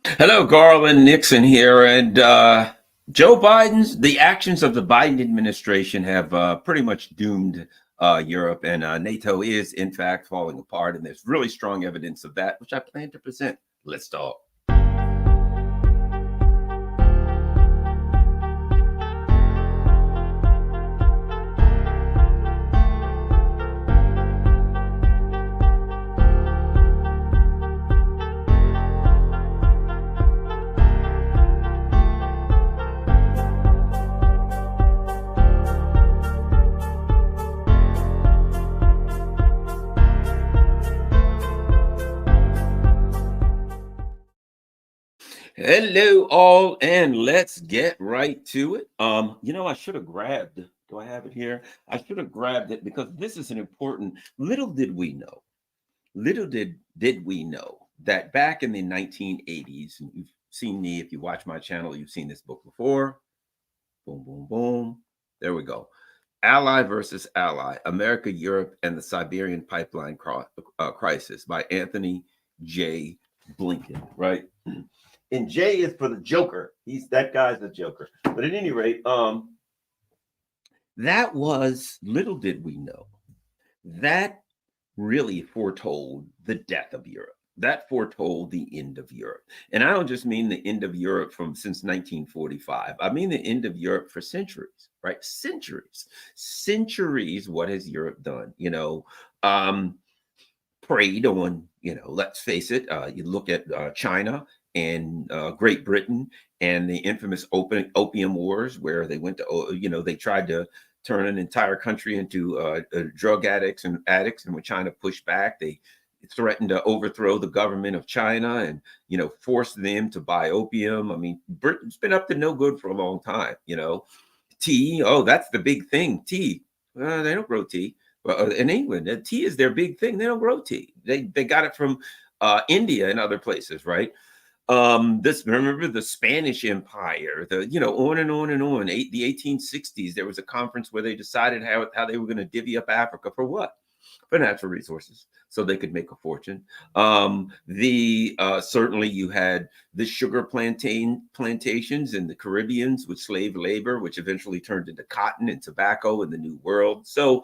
Hello, Garland Nixon here, and the actions of the Biden administration have pretty much doomed Europe, and NATO is in fact falling apart, and there's really strong evidence of that, which I plan to present. Let's talk. Hello, all, and let's get right to it. I should have grabbed. Do I have it here? I should have grabbed it because this is an important. Little did we know that back in the 1980s, and you've seen me if you watch my channel, you've seen this book before. Boom, boom, boom. There we go. Ally versus Ally: America, Europe, and the Siberian Pipeline Crisis by Anthony J. Blinken. Right. And J is for the Joker. That guy's the Joker. But at any rate, that was little did we know that really foretold the death of Europe. That foretold the end of Europe. And I don't just mean the end of Europe from since 1945. I mean the end of Europe for centuries, right? Centuries. What has Europe done? Preyed on, let's face it, you look at China and Great Britain and the infamous opium wars, where they went to, they tried to turn an entire country into drug addicts, and when China pushed back, they threatened to overthrow the government of China and, force them to buy opium. I mean, Britain's been up to no good for a long time. Tea, oh, that's the big thing. Tea, they don't grow tea. In England, tea is their big thing. They don't grow tea. They got it from India and other places, right? Remember the Spanish Empire, on and on and on. The 1860s, there was a conference where they decided how they were going to divvy up Africa for what? For natural resources, so they could make a fortune. Certainly you had the sugar plantations in the Caribbeans with slave labor, which eventually turned into cotton and tobacco in the New World. So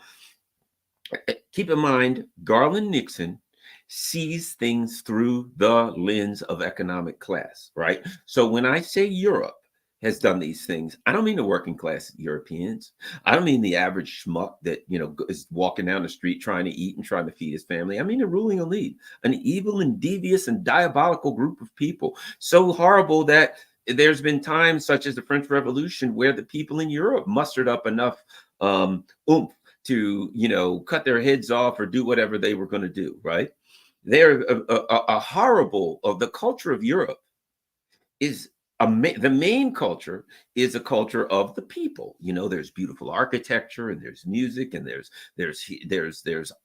keep in mind, Garland Nixon sees things through the lens of economic class, right? So when I say Europe has done these things, I don't mean the working class Europeans. I don't mean the average schmuck that, is walking down the street trying to eat and trying to feed his family. I mean the ruling elite, an evil and devious and diabolical group of people, so horrible that there's been times such as the French Revolution where the people in Europe mustered up enough oomph to, cut their heads off or do whatever they were going to do, right? They're a horrible of the culture of Europe is the main culture is a culture of the people. There's beautiful architecture and there's music and there's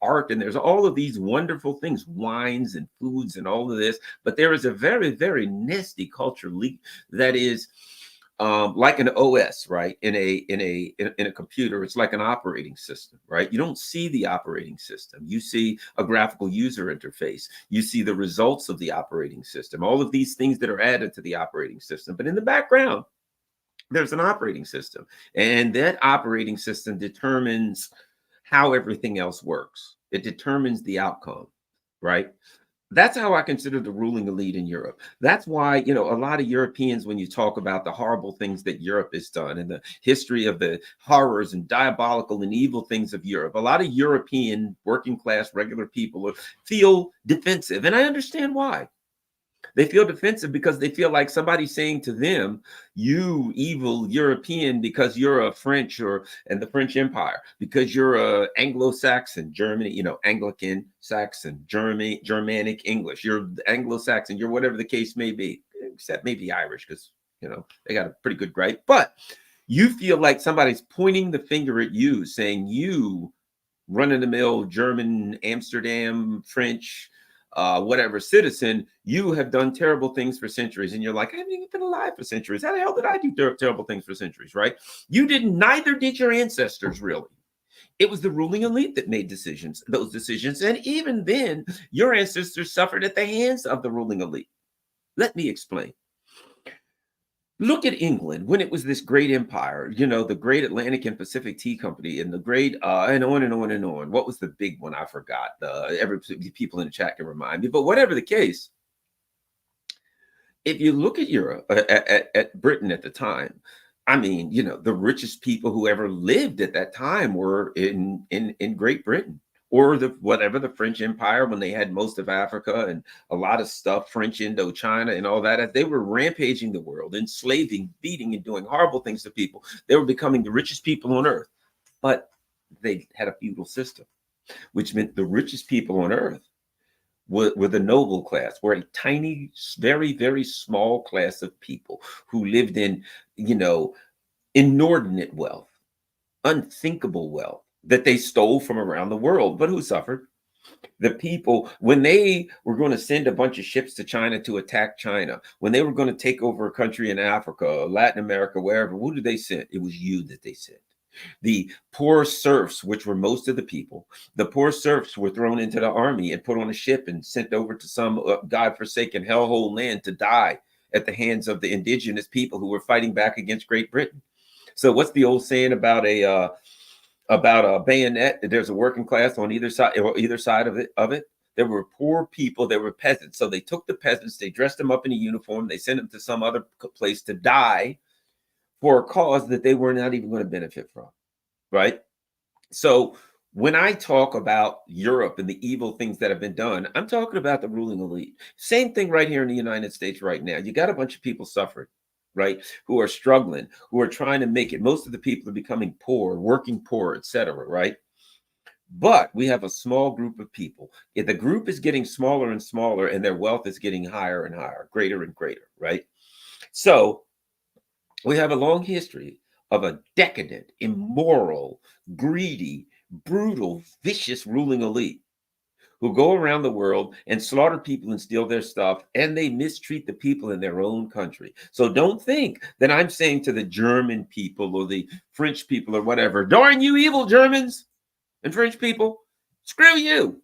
art and there's all of these wonderful things, wines and foods and all of this. But there is a very, very nasty culture that is like an OS, right? In a computer, it's like an operating system, right? You don't see the operating system. You see a graphical user interface. You see the results of the operating system, all of these things that are added to the operating system. But in the background, there's an operating system, and that operating system determines how everything else works. It determines the outcome, right? That's how I consider the ruling elite in Europe. That's why, a lot of Europeans, when you talk about the horrible things that Europe has done and the history of the horrors and diabolical and evil things of Europe, a lot of European working class, regular people feel defensive. And I understand why. They feel defensive because they feel like somebody's saying to them, "You evil European, because you're a French and the French Empire, because you're a Anglo-Saxon, Germany, Anglican, Saxon, Germanic English. You're Anglo-Saxon. You're whatever the case may be, except maybe Irish, because they got a pretty good gripe. But you feel like somebody's pointing the finger at you, saying you run-of-the-mill German, Amsterdam, French." Whatever citizen, you have done terrible things for centuries. And you're like, I haven't even been alive for centuries. How the hell did I do terrible things for centuries, right? You didn't, neither did your ancestors, really. It was the ruling elite that made those decisions. And even then, your ancestors suffered at the hands of the ruling elite. Let me explain. Look at England when it was this great empire, the great Atlantic and Pacific Tea Company and the great, and on and on and on. What was the big one? I forgot. Every people in the chat can remind me. But whatever the case, if you look at Europe, at Britain at the time, I mean, the richest people who ever lived at that time were in Great Britain, or the French Empire, when they had most of Africa and a lot of stuff, French Indochina and all that. As they were rampaging the world, enslaving, beating, and doing horrible things to people, they were becoming the richest people on earth. But they had a feudal system, which meant the richest people on earth were the noble class, were a tiny, very, very small class of people who lived in, inordinate wealth, unthinkable wealth that they stole from around the world. But who suffered? The people, when they were going to send a bunch of ships to China to attack China, when they were going to take over a country in Africa, Latin America, wherever, who did they send? It was you that they sent. The poor serfs, which were most of the people, the poor serfs were thrown into the army and put on a ship and sent over to some godforsaken hellhole land to die at the hands of the indigenous people who were fighting back against Great Britain. So what's the old saying about a bayonet? There's a working class on either side of it. There were poor people, there were peasants. So they took the peasants, they dressed them up in a uniform, they sent them to some other place to die for a cause that they were not even going to benefit from, right? So when I talk about Europe and the evil things that have been done, I'm talking about the ruling elite. Same thing right here in the United States right now. You got a bunch of people suffering, right? Who are struggling, who are trying to make it. Most of the people are becoming poor, working poor, etc., right? But we have a small group of people. If the group is getting smaller and smaller and their wealth is getting higher and higher, greater and greater, right? So we have a long history of a decadent, immoral, greedy, brutal, vicious ruling elite who go around the world and slaughter people and steal their stuff, and they mistreat the people in their own country. So don't think that I'm saying to the German people or the French people or whatever, darn you evil Germans and French people, screw you.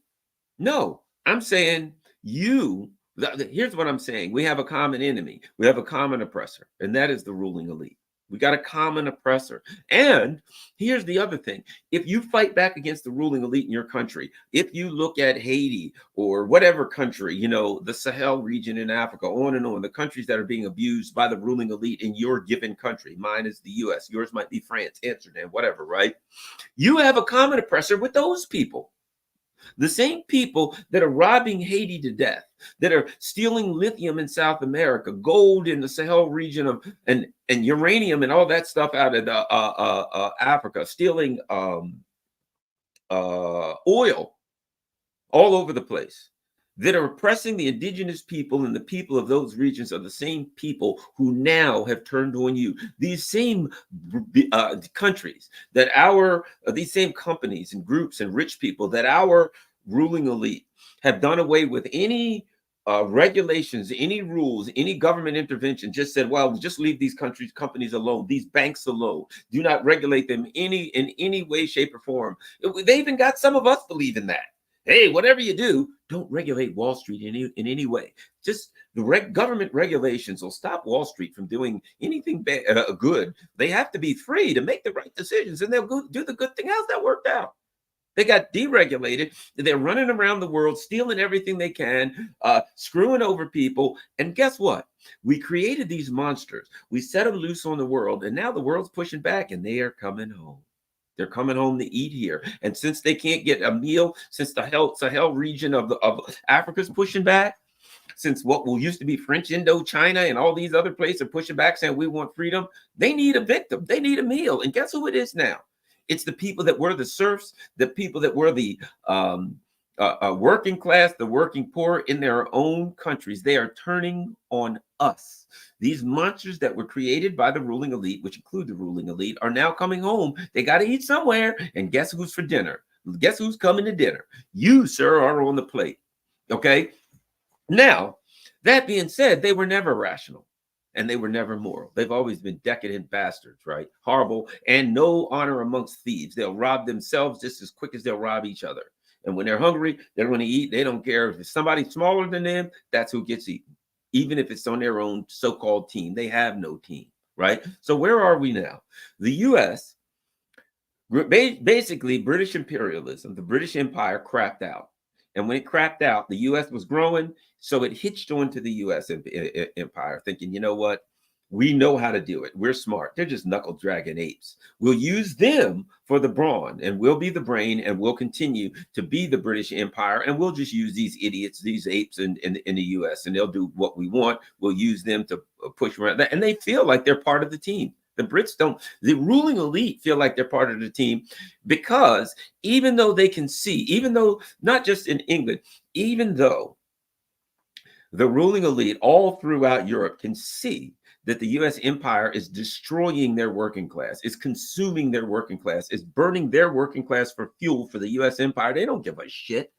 No, I'm saying here's what I'm saying. We have a common enemy. We have a common oppressor, and that is the ruling elite. We got a common oppressor. And here's the other thing. If you fight back against the ruling elite in your country, if you look at Haiti or whatever country, the Sahel region in Africa, on and on, the countries that are being abused by the ruling elite in your given country, mine is the US, yours might be France, Amsterdam, whatever, right? You have a common oppressor with those people. The same people that are robbing Haiti to death, that are stealing lithium in South America, gold in the Sahel region and uranium and all that stuff out of Africa, stealing oil all over the place, that are oppressing the indigenous people, and the people of those regions are the same people who now have turned on you. These same countries these same companies and groups and rich people that our ruling elite have done away with any regulations, any rules, any government intervention, just said, well, just leave these companies alone, these banks alone. Do not regulate them in any way, shape, or form. They even got some of us believe in that. Hey, whatever you do, don't regulate Wall Street in any way. Just the government regulations will stop Wall Street from doing anything good. They have to be free to make the right decisions, and they'll go do the good thing. How's that worked out? They got deregulated. They're running around the world, stealing everything they can, screwing over people. And guess what? We created these monsters. We set them loose on the world, and now the world's pushing back, and they are coming home. They're coming home to eat here. And since they can't get a meal, since the Sahel region of Africa's pushing back, since what used to be French Indochina and all these other places are pushing back saying we want freedom, they need a victim. They need a meal. And guess who it is now? It's the people that were the serfs, the people that were the working class, the working poor in their own countries. They are turning on us. These monsters that were created by the ruling elite, which include the ruling elite, are now coming home. They got to eat somewhere. And guess who's for dinner? Guess who's coming to dinner? You, sir, are on the plate. Okay? Now, that being said, they were never rational. And they were never moral. They've always been decadent bastards, right? Horrible, and no honor amongst thieves. They'll rob themselves just as quick as they'll rob each other. And when they're hungry, they're going to eat. They don't care if it's somebody smaller than them, that's who gets eaten. even if it's on their own so-called team. They have no team, right? So where are we now? The U.S., basically British imperialism, the British Empire crapped out. And when it crapped out, the U.S. was growing, so it hitched onto the U.S. empire, thinking, you know what? We know how to do it. We're smart. They're just knuckle dragging apes. We'll use them for the brawn, and we'll be the brain, and we'll continue to be the British Empire, and we'll just use these idiots, these apes in the U.S., and they'll do what we want. We'll use them to push around that, and they feel like they're part of the team. The Brits don't, the ruling elite feel like they're part of the team, because even though they can see, even though, not just in England, even though the ruling elite all throughout Europe can see that the US empire is destroying their working class, is consuming their working class, is burning their working class for fuel for the US empire, they don't give a shit,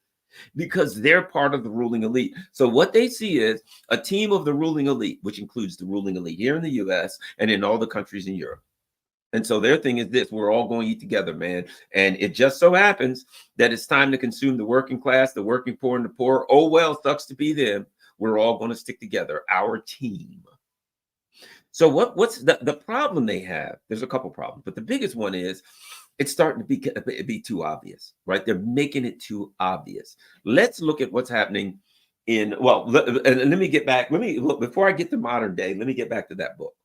because they're part of the ruling elite. So what they see is a team of the ruling elite, which includes the ruling elite here in the US and in all the countries in Europe. And so their thing is this: we're all going to eat together, man. And it just so happens that it's time to consume the working class, the working poor, and the poor. Oh, well, sucks to be them. We're all going to stick together, our team. So what's the problem they have? There's a couple problems, but the biggest one is it's starting to be too obvious, right? They're making it too obvious. Let's look at what's happening in, well, let me get back. Let me look, before I get to modern day, let me get back to that book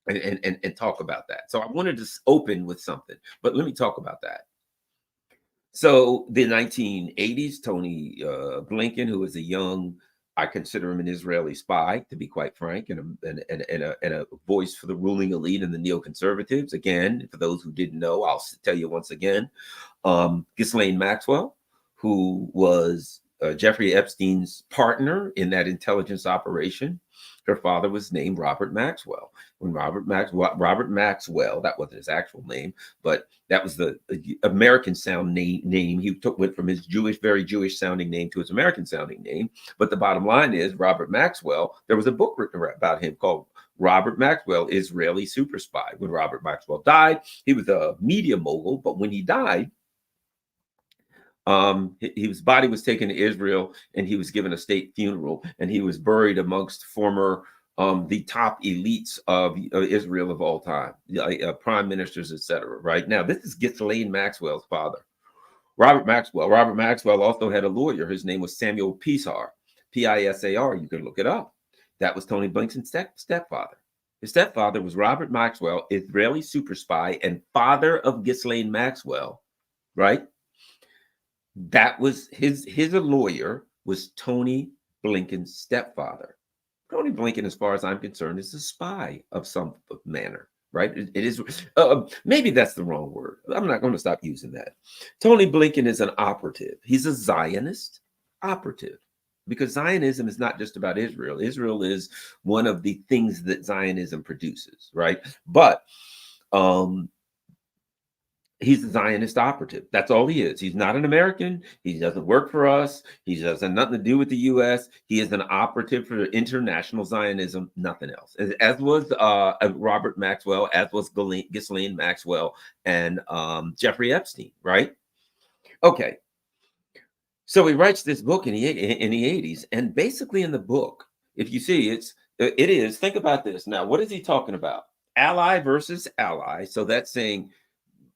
and talk about that. So I wanted to open with something, but let me talk about that. So the 1980s, Tony Blinken, who is a young, I consider him an Israeli spy, to be quite frank, and a voice for the ruling elite and the neoconservatives. Again, for those who didn't know, I'll tell you once again. Ghislaine Maxwell, who was Jeffrey Epstein's partner in that intelligence operation. Her father was named Robert Maxwell. When Robert Maxwell, that wasn't his actual name, but that was the American sound name. He went from his very Jewish sounding name to his American sounding name. But the bottom line is, Robert Maxwell, there was a book written about him called Robert Maxwell, Israeli Super Spy. When Robert Maxwell died, he was a media mogul, but when he died, his body was taken to Israel, and he was given a state funeral, and he was buried amongst former the top elites of Israel of all time, prime ministers, etc. Right now, this is Ghislaine Maxwell's father, Robert Maxwell. Robert Maxwell also had a lawyer. His name was Samuel Pisar, P-I-S-A-R. You can look it up. That was Tony Blinken's stepfather. His stepfather was Robert Maxwell, Israeli super spy and father of Ghislaine Maxwell, right? That was his lawyer was Tony Blinken's stepfather. Tony Blinken, as far as I'm concerned, is a spy of some manner, right? It is, maybe that's the wrong word. I'm not going to stop using that. Tony Blinken is an operative. He's a Zionist operative, because Zionism is not just about Israel. Israel is one of the things that Zionism produces, right? But he's a Zionist operative. That's all he is. He's not an American. He doesn't work for us. He doesn't nothing to do with the U.S. He is an operative for international Zionism, nothing else. As was Robert Maxwell, as was Ghislaine Maxwell, and Jeffrey Epstein, right? Okay. So he writes this book in the 80s, and basically in the book, if you see, it is, think about this. Now, what is he talking about? Ally versus ally. So that's saying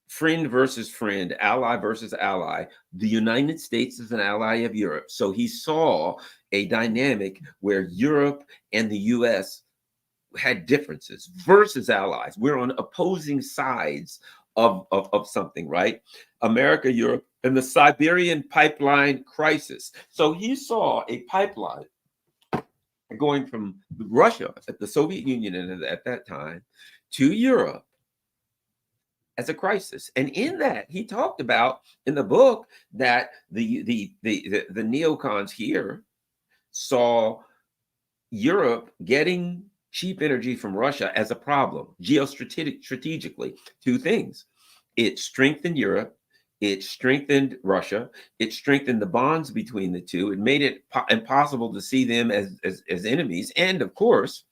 friend versus friend, ally versus ally. The United States is an ally of Europe. So he saw a dynamic where Europe and the US had differences versus allies. We're on opposing sides of something, right? America, Europe, and the Siberian pipeline crisis. So he saw a pipeline going from Russia, at the Soviet Union at that time, to Europe as a crisis. And in that, he talked about in the book that the neocons here saw Europe getting cheap energy from Russia as a problem, strategically. Two things: it strengthened Europe, it strengthened Russia, it strengthened the bonds between the two. It made it impossible to see them as enemies. And of course,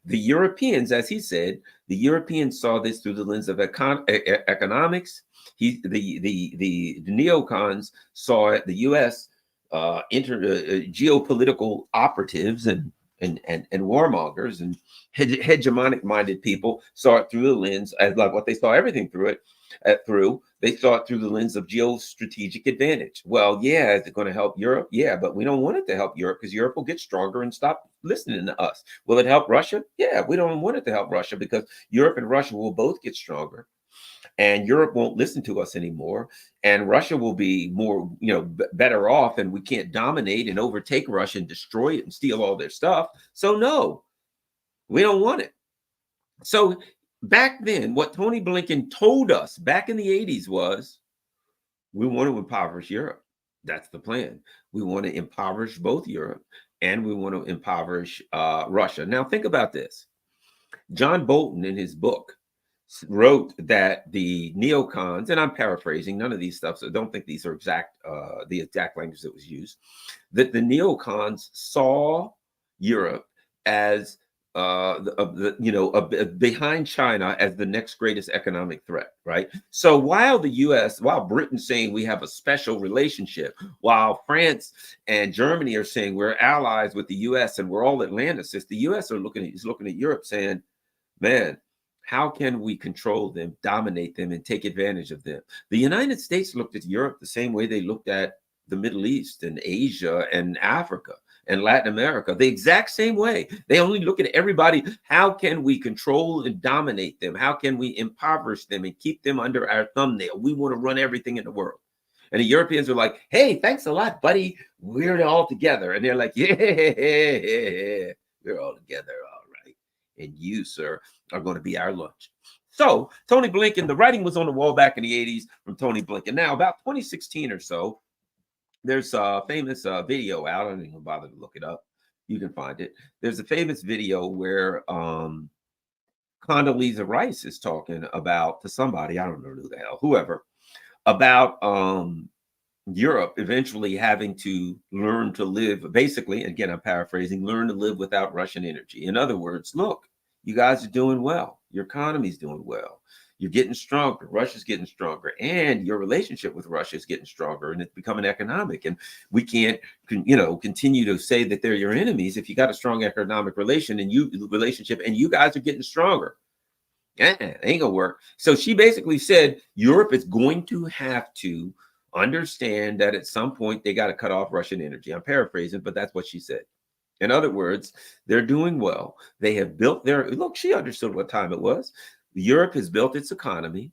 the Europeans, as he said, the Europeans saw this through the lens of economics. The neocons saw it, the U.S. Geopolitical operatives and and warmongers and hegemonic-minded people saw it through the lens as like what they saw everything through it through. They saw it through the lens of geostrategic advantage. Well, yeah, is it going to help Europe? Yeah, but we don't want it to help Europe because Europe will get stronger and stop listening to us. Will it help Russia? Yeah, we don't want it to help Russia because Europe and Russia will both get stronger, and Europe won't listen to us anymore, and Russia will be more, better off, and we can't dominate and overtake Russia and destroy it and steal all their stuff. So no, we don't want it. So back then, what Tony Blinken told us back in the 80s was, we want to impoverish Europe. That's the plan. We want to impoverish both Europe and we want to impoverish Russia. Now think about this. John Bolton in his book wrote that the neocons, and I'm paraphrasing, none of these stuff, so don't think these are the exact language that was used, that the neocons saw Europe as behind China as the next greatest economic threat, right? So while Britain's saying we have a special relationship, while France and Germany are saying we're allies with the US and we're all Atlanticists, the US is looking at Europe saying, man, how can we control them, dominate them, and take advantage of them? The United States looked at Europe the same way they looked at the Middle East and Asia and Africa and Latin America, the exact same way. They only look at everybody. How can we control and dominate them? How can we impoverish them and keep them under our thumbnail? We want to run everything in the world. And the Europeans are like, hey, thanks a lot, buddy. We're all together. And they're like, yeah, we're all together. All right. And you, sir, are going to be our lunch. So Tony Blinken, the writing was on the wall back in the 80s from Tony Blinken. Now, about 2016 or so, there's a famous video out. I don't even bother to look it up. You can find it. There's a famous video where Condoleezza Rice is talking about to somebody, I don't know who the hell, whoever, about Europe eventually having to learn to live, basically, again, I'm paraphrasing, learn to live without Russian energy. In other words, look, you guys are doing well. Your economy's doing well. You're getting stronger. Russia's getting stronger, and your relationship with Russia is getting stronger, and it's becoming economic. And we can't, continue to say that they're your enemies if you got a strong economic relationship, and you guys are getting stronger. It ain't gonna work. So she basically said Europe is going to have to understand that at some point they got to cut off Russian energy. I'm paraphrasing, but that's what she said. In other words, they're doing well. They have built she understood what time it was. Europe has built its economy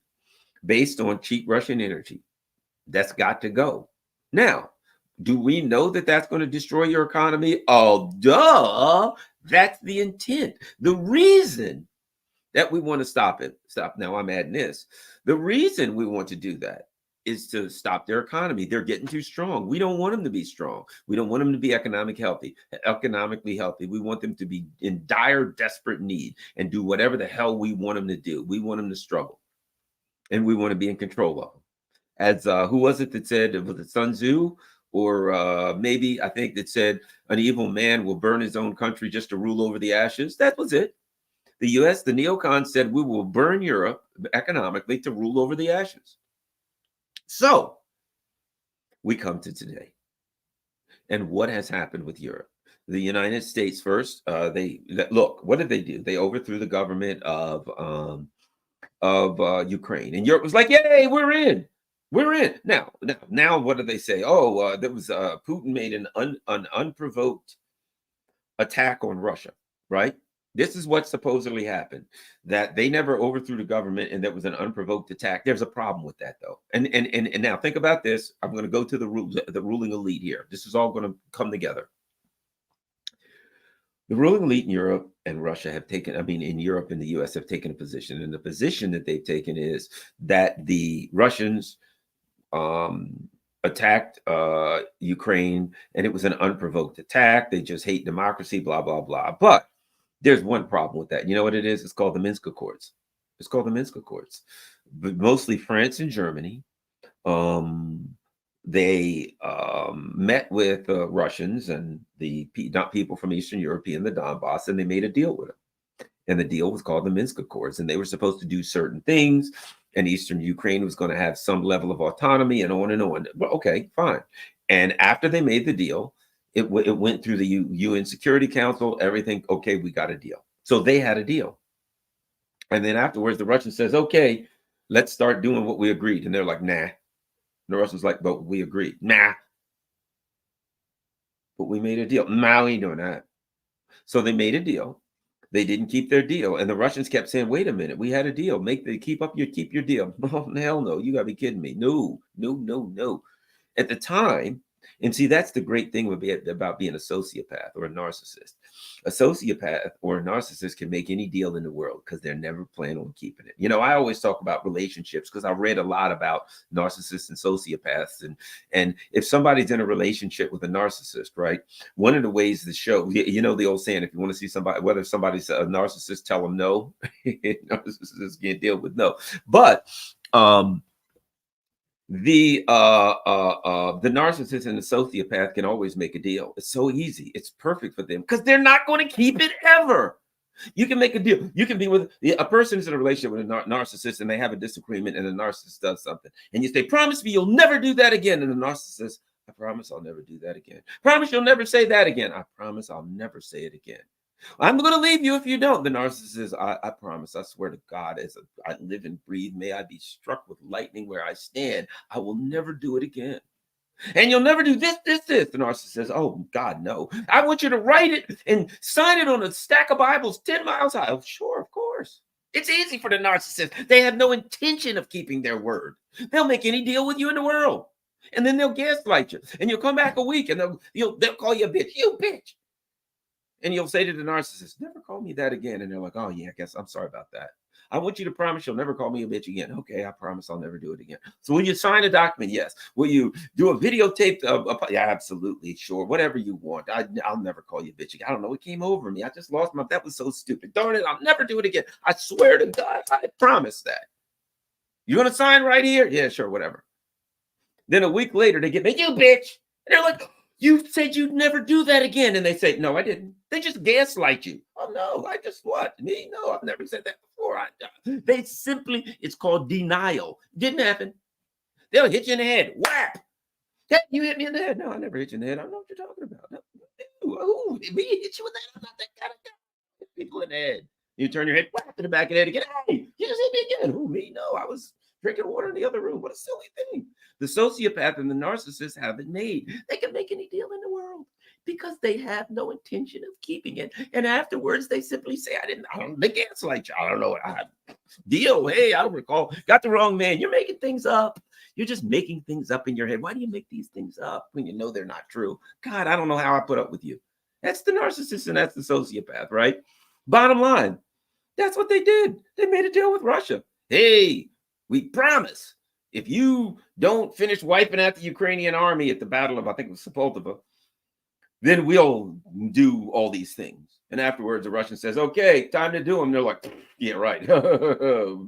based on cheap Russian energy. That's got to go. Now, do we know that that's going to destroy your economy? Oh, duh. That's the intent. The reason that we want to stop. Now, I'm adding this. The reason we want to do that is to stop their economy. They're getting too strong. We don't want them to be strong. We don't want them to be economically healthy. We want them to be in dire, desperate need and do whatever the hell we want them to do. We want them to struggle, and we want to be in control of them. As who was it that said, was it Sun Tzu? Or maybe I think that said an evil man will burn his own country just to rule over the ashes. That was it. The US, the neocons said, we will burn Europe economically to rule over the ashes. So we come to today. And what has happened with Europe? The United States first, what did they do? They overthrew the government of Ukraine. And Europe was like, yay, we're in. We're in. Now, what do they say? Oh, there was Putin made an unprovoked attack on Russia, right? This is what supposedly happened, that they never overthrew the government and there was an unprovoked attack. There's a problem with that, though. And now think about this. I'm going to go to the ruling elite here. This is all going to come together. The ruling elite in Europe and Russia have taken, in Europe and the US have taken a position. And the position that they've taken is that the Russians attacked Ukraine and it was an unprovoked attack. They just hate democracy, blah, blah, blah. But there's one problem with that. You know what it is? It's called the Minsk Accords. It's called the Minsk Accords. But mostly France and Germany. They met with Russians and the people from Eastern Europe and the Donbass, and they made a deal with them. And the deal was called the Minsk Accords. And they were supposed to do certain things. And Eastern Ukraine was going to have some level of autonomy and on and on. Well, okay, fine. And after they made the deal, It went through the UN Security Council, everything. Okay, we got a deal. So they had a deal. And then afterwards, the Russian says, okay, let's start doing what we agreed. And they're like, nah. And the Russians like, but we agreed. Nah. But we made a deal. Nah, we ain't doing that. So they made a deal. They didn't keep their deal. And the Russians kept saying, wait a minute, we had a deal. Keep your deal. Oh, hell no. You gotta be kidding me. No, no, no, no. At the time, and see, that's the great thing about being a sociopath or a narcissist. A sociopath or a narcissist can make any deal in the world because they're never planning on keeping it. You know, I always talk about relationships because I read a lot about narcissists and sociopaths. And if somebody's in a relationship with a narcissist, right, one of the ways to show, you know, the old saying, if you want to see somebody, whether somebody's a narcissist, tell them no. Narcissists can't deal with no. But the narcissist and the sociopath can always make a deal. It's so easy. It's perfect for them because they're not going to keep it ever. You can make a deal. You can be with a person who's in a relationship with a narcissist and they have a disagreement and the narcissist does something. And you say, promise me you'll never do that again. And the narcissist, I promise I'll never do that again. Promise you'll never say that again. I promise I'll never say it again. I'm going to leave you if you don't. The narcissist says, I promise, I swear to God, as I live and breathe, may I be struck with lightning where I stand. I will never do it again. And you'll never do this. The narcissist says, oh, God, no. I want you to write it and sign it on a stack of Bibles 10 miles high. Oh, sure, of course. It's easy for the narcissist. They have no intention of keeping their word. They'll make any deal with you in the world. And then they'll gaslight you. And you'll come back a week and they'll call you a bitch. You bitch. And you'll say to the narcissist, never call me that again. And they're like, oh, yeah, I guess I'm sorry about that. I want you to promise you'll never call me a bitch again. Okay, I promise I'll never do it again. So will you sign a document? Yes. Will you do a videotape? Yeah, absolutely. Sure. Whatever you want. I'll never call you a bitch again. I don't know. It came over me. I just lost that was so stupid. Darn it. I'll never do it again. I swear to God. I promise that. You want to sign right here? Yeah, sure. Whatever. Then a week later, they get me, you bitch. And they're like, you said you'd never do that again. And they say, no, I didn't. They just gaslight you. Oh, no, I just what? Me? No, I've never said that before. They simply, it's called denial. Didn't happen. They'll hit you in the head. Whap. Hey, you hit me in the head. No, I never hit you in the head. I don't know what you're talking about. No, oh, me hit you with that. I'm not that kind of guy. Hit people in the head. You turn your head, whap in the back of the head again. Hey, you just hit me again. Who, me? No, I was drinking water in the other room. What a silly thing. The sociopath and the narcissist have it made. They can make any deal in the world because they have no intention of keeping it. And afterwards, they simply say, they gaslight you. I don't know. Deal. Hey, I don't recall. Got the wrong man. You're making things up. You're just making things up in your head. Why do you make these things up when you know they're not true? God, I don't know how I put up with you. That's the narcissist and that's the sociopath, right? Bottom line, that's what they did. They made a deal with Russia. Hey, we promise if you don't finish wiping out the Ukrainian army at the Battle of, I think it was Sepulveda, then we'll do all these things. And afterwards, the Russian says, okay, time to do them. They're like, yeah, right.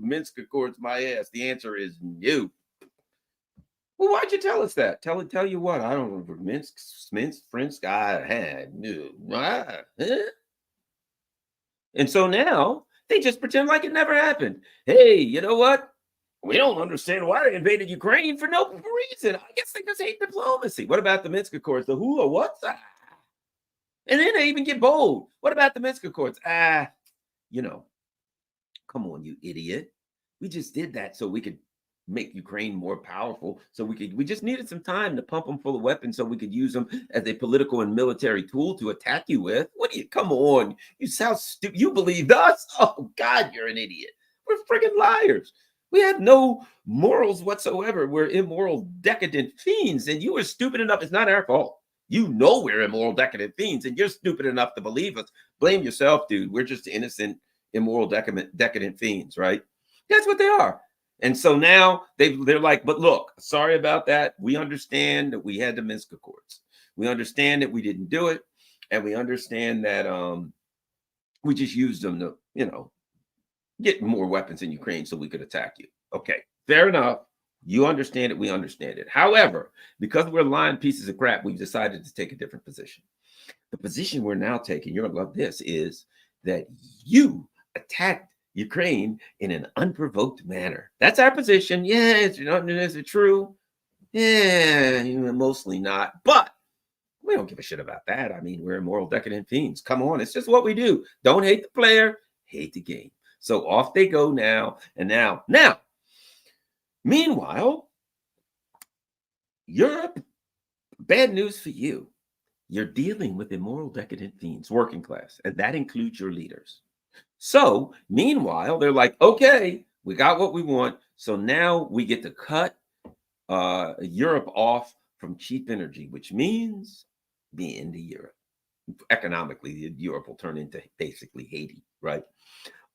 Minsk Accords my ass. The answer is no. Well, why'd you tell us that? Tell you what? I don't know. Minsk, I had no. And so now they just pretend like it never happened. Hey, you know what? We don't understand why they invaded Ukraine for no reason. I guess they just hate diplomacy. What about the Minsk Accords? The who or what? And then they even get bold. What about the Minsk Accords? Come on, you idiot. We just did that so we could make Ukraine more powerful. So we just needed some time to pump them full of weapons so we could use them as a political and military tool to attack you with. Come on. You sound stupid. You believed us? Oh, God, you're an idiot. We're friggin' liars. We have no morals whatsoever. We're immoral, decadent fiends, and you are stupid enough. It's not our fault. You know we're immoral, decadent fiends, and you're stupid enough to believe us. Blame yourself, dude. We're just innocent, immoral, decadent fiends, right? That's what they are. And so now they're like, but look, sorry about that. We understand that we had the Minsk Accords. We understand that we didn't do it, and we understand that we just used them to, get more weapons in Ukraine so we could attack you. Okay, fair enough. You understand it. We understand it. However, because we're lying pieces of crap, we've decided to take a different position. The position we're now taking, you're going to love this, is that you attacked Ukraine in an unprovoked manner. That's our position. Yeah, is it true? Yeah, mostly not. But We don't give a shit about that. I mean, we're immoral, decadent fiends. Come on, it's just what we do. Don't hate the player, hate the game. So off they go now. And now, meanwhile, Europe, bad news for you. You're dealing with immoral, decadent fiends, working class, and that includes your leaders. So, meanwhile, they're like, okay, we got what we want. So now we get to cut Europe off from cheap energy, which means the end of Europe. Economically, Europe will turn into basically Haiti, right?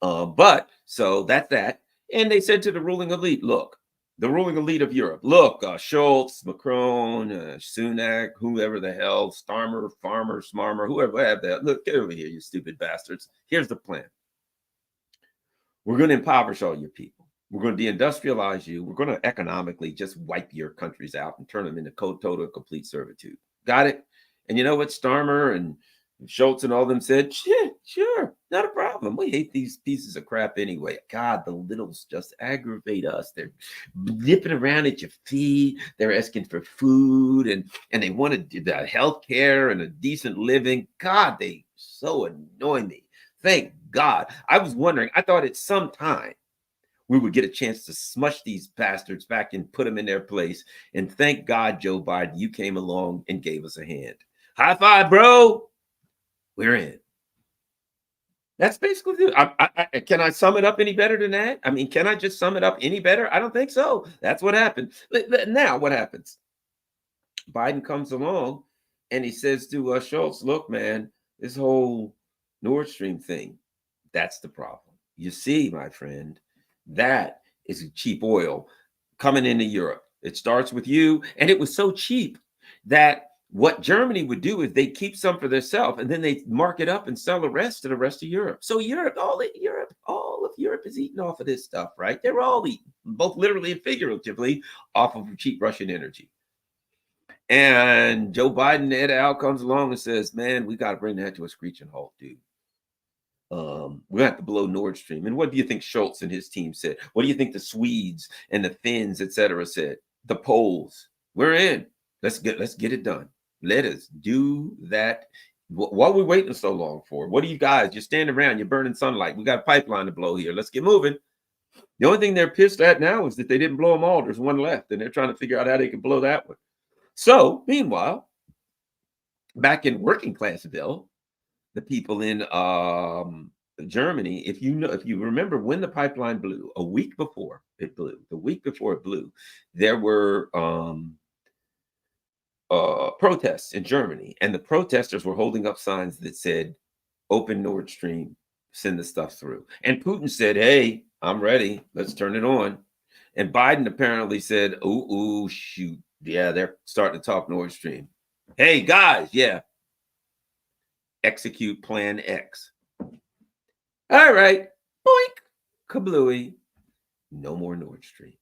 But so that's that. And they said to the ruling elite, look, the ruling elite of Europe, look, Schultz, Macron, Sunak, whoever the hell, Starmer, Farmer, Smarmer, whoever have that. Look, get over here, you stupid bastards. Here's the plan. We're going to impoverish all your people. We're going to deindustrialize you. We're going to economically just wipe your countries out and turn them into total complete servitude. Got it? And you know what Starmer and Schultz and all them said? Sure, not a problem. We hate these pieces of crap anyway. God, the littles just aggravate us. They're nipping around at your feet. They're asking for food and they wanted the health care and a decent living. God, they so annoy me. Thank God. I was wondering, I thought at some time we would get a chance to smush these bastards back and put them in their place. And thank God, Joe Biden, you came along and gave us a hand. High five, bro. We're in. That's basically it. Can I sum it up any better than that? I mean, can I just sum it up any better? I don't think so. That's what happened. Now, what happens? Biden comes along and he says to Schultz, look, man, this whole Nord Stream thing, that's the problem. You see, my friend, that is cheap oil coming into Europe. It starts with you. And it was so cheap that what Germany would do is they keep some for themselves and then they mark it up and sell the rest to the rest of Europe. So all of Europe is eating off of this stuff, right? They're all eating, both literally and figuratively, off of cheap Russian energy. And Joe Biden, Ed Al, comes along and says, man, we got to bring that to a screeching halt, dude. We're going to have to blow Nord Stream. And what do you think Schultz and his team said? What do you think the Swedes and the Finns, etc., said? The Poles, we're in. Let's get it done. Let us do that. What are we waiting so long for? What are you guys? You're standing around. You're burning sunlight. We got a pipeline to blow here. Let's get moving. The only thing they're pissed at now is that they didn't blow them all. There's one left, and they're trying to figure out how they can blow that one. So, meanwhile, back in working classville, the people in Germany, if you remember when the pipeline blew, a week before it blew, there were protests in Germany, and the protesters were holding up signs that said, open Nord Stream, send the stuff through. And Putin said, hey, I'm ready. Let's turn it on. And Biden apparently said, ooh, shoot. Yeah, they're starting to talk Nord Stream. Hey, guys, yeah. Execute Plan X. All right. Boink. Kablooey. No more Nord Stream.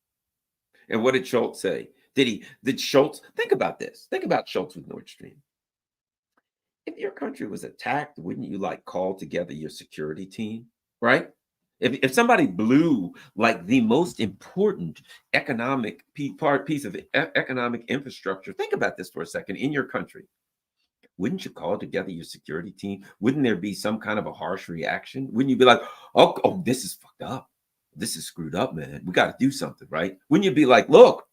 And what did Schultz say? Did Schultz, think about this. Think about Schultz with Nord Stream. If your country was attacked, wouldn't you call together your security team, right? If somebody blew the most important economic piece of economic infrastructure, think about this for a second, in your country. Wouldn't you call together your security team? Wouldn't there be some kind of a harsh reaction? Wouldn't you be like, oh, this is fucked up. This is screwed up, man. We got to do something, right? Wouldn't you be like, look,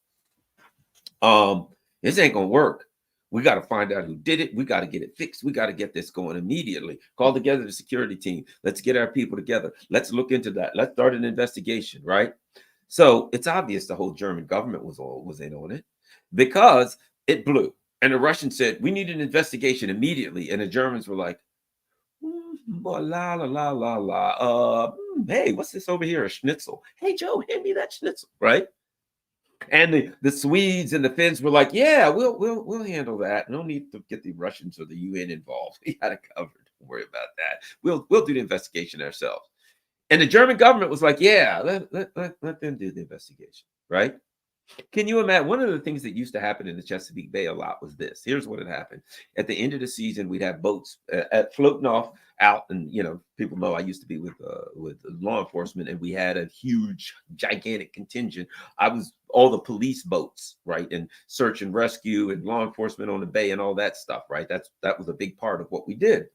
this ain't gonna work. We got to find out who did it. We got to get it fixed. We got to get this going immediately. Call together the security team. Let's get our people together. Let's look into that. Let's start an investigation, right? So it's obvious the whole German government was in on it because it blew. And the Russians said, we need an investigation immediately. And the Germans were like, la, la, la, la, la. Hey, what's this over here? A schnitzel. Hey, Joe, hand me that schnitzel, right? And the Swedes and the Finns were like, yeah, we'll handle that. No need to get the Russians or the UN involved. We had it covered. Don't worry about that. We'll do the investigation ourselves. And the German government was like, yeah, let them do the investigation, right? Can you imagine? One of the things that used to happen in the Chesapeake Bay a lot was this. Here's what had happened. At the end of the season, we'd have boats floating off out, and people know I used to be with law enforcement, and we had a huge, gigantic contingent. I was all the police boats, right, and search and rescue and law enforcement on the bay and all that stuff, right. That was a big part of what we did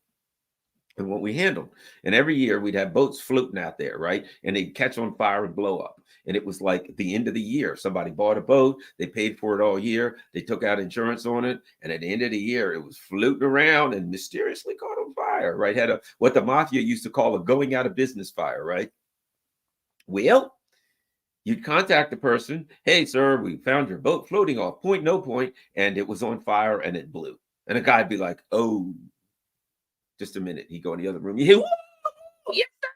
and what we handled. And every year we'd have boats floating out there, right? And they'd catch on fire and blow up. And it was like the end of the year. Somebody bought a boat, they paid for it all year, they took out insurance on it, and at the end of the year, it was floating around and mysteriously caught on fire, right? Had a what the mafia used to call a going out of business fire, right? Well, you'd contact the person, hey, sir, we found your boat floating off point, no point, and it was on fire and it blew. And a guy'd be like, oh, just a minute. He'd go in the other room. You hear, yes, sir.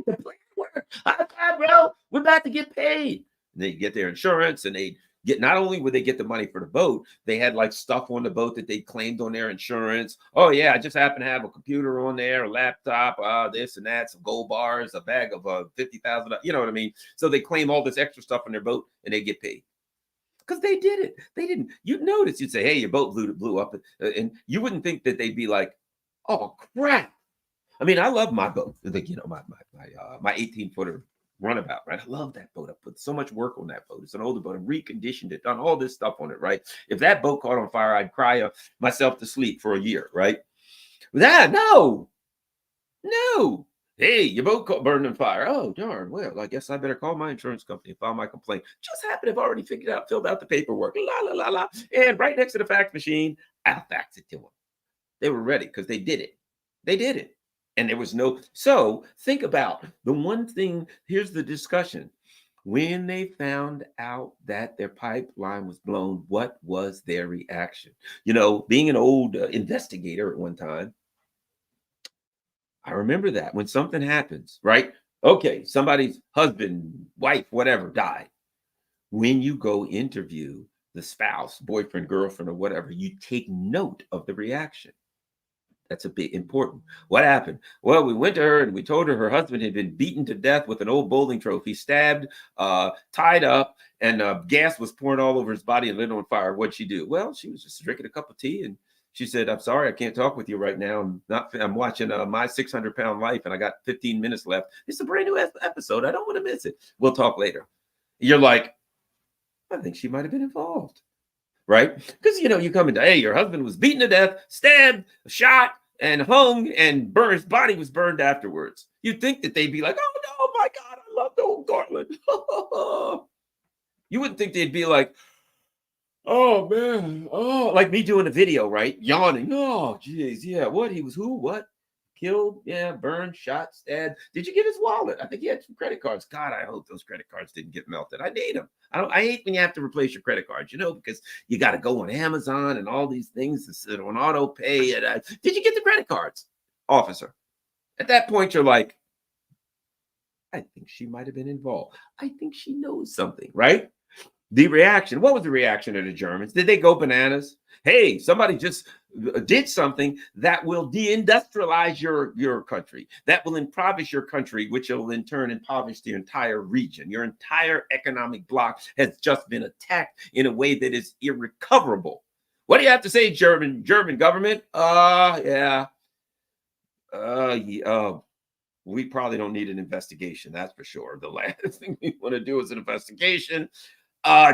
The plan worked. High, bro. We're about to get paid. And they get their insurance, and they get, not only would they get the money for the boat, they had like stuff on the boat that they claimed on their insurance. Oh yeah, I just happen to have a computer on there, a laptop, this and that, some gold bars, a bag of $50,000. You know what I mean? So they claim all this extra stuff on their boat, and they get paid. Because they did it. They didn't. You'd notice. You'd say, hey, your boat blew up. And you wouldn't think that they'd be like, oh crap. I mean, I love my boat. Like, my 18-footer runabout, right? I love that boat. I put so much work on that boat. It's an older boat. I reconditioned it, done all this stuff on it, right? If that boat caught on fire, I'd cry myself to sleep for a year, right? No. Hey, your boat burned on fire. Oh, darn. Well, I guess I better call my insurance company and file my complaint. Just happened to have already filled out the paperwork. La, la, la, la. And right next to the fax machine, I'll fax it to them. They were ready because they did it. They did it. And there was no, so think about the one thing, here's the discussion. When they found out that their pipeline was blown, what was their reaction? Being an old investigator at one time, I remember that when something happens, right? Okay, somebody's husband, wife, whatever died. When you go interview the spouse, boyfriend, girlfriend, or whatever, you take note of the reaction. That's a big important. What happened? Well, we went to her and we told her husband had been beaten to death with an old bowling trophy, stabbed, tied up, and gas was pouring all over his body and lit on fire. What'd she do? Well, she was just drinking a cup of tea, and she said, I'm sorry, I can't talk with you right now. I'm watching My 600-Pound Life, and I got 15 minutes left. It's a brand new episode. I don't want to miss it. We'll talk later. You're like, I think she might have been involved. Right? Because, you come into, hey, your husband was beaten to death, stabbed, shot, and hung, and burned. His body was burned afterwards. You'd think that they'd be like, oh, no, my God, I love the old Garland. You wouldn't think they'd be like, oh, man, oh, like me doing a video, right? Yawning. Oh, geez, yeah, what? He was who? What? Killed, yeah, burned, shot, stabbed. Did you get his wallet? I think he had some credit cards. God, I hope those credit cards didn't get melted. I need them. I hate when you have to replace your credit cards, because you got to go on Amazon and all these things to sit on auto pay. And did you get the credit cards, officer? At that point, you're like, I think she might have been involved. I think she knows something, right? The reaction. What was the reaction of the Germans? Did they go bananas? Hey, somebody just did something that will deindustrialize your country, that will impoverish your country, which will in turn impoverish the entire region. Your entire economic bloc has just been attacked in a way that is irrecoverable. What do you have to say, German government? Yeah. We probably don't need an investigation, that's for sure. The last thing we want to do is an investigation.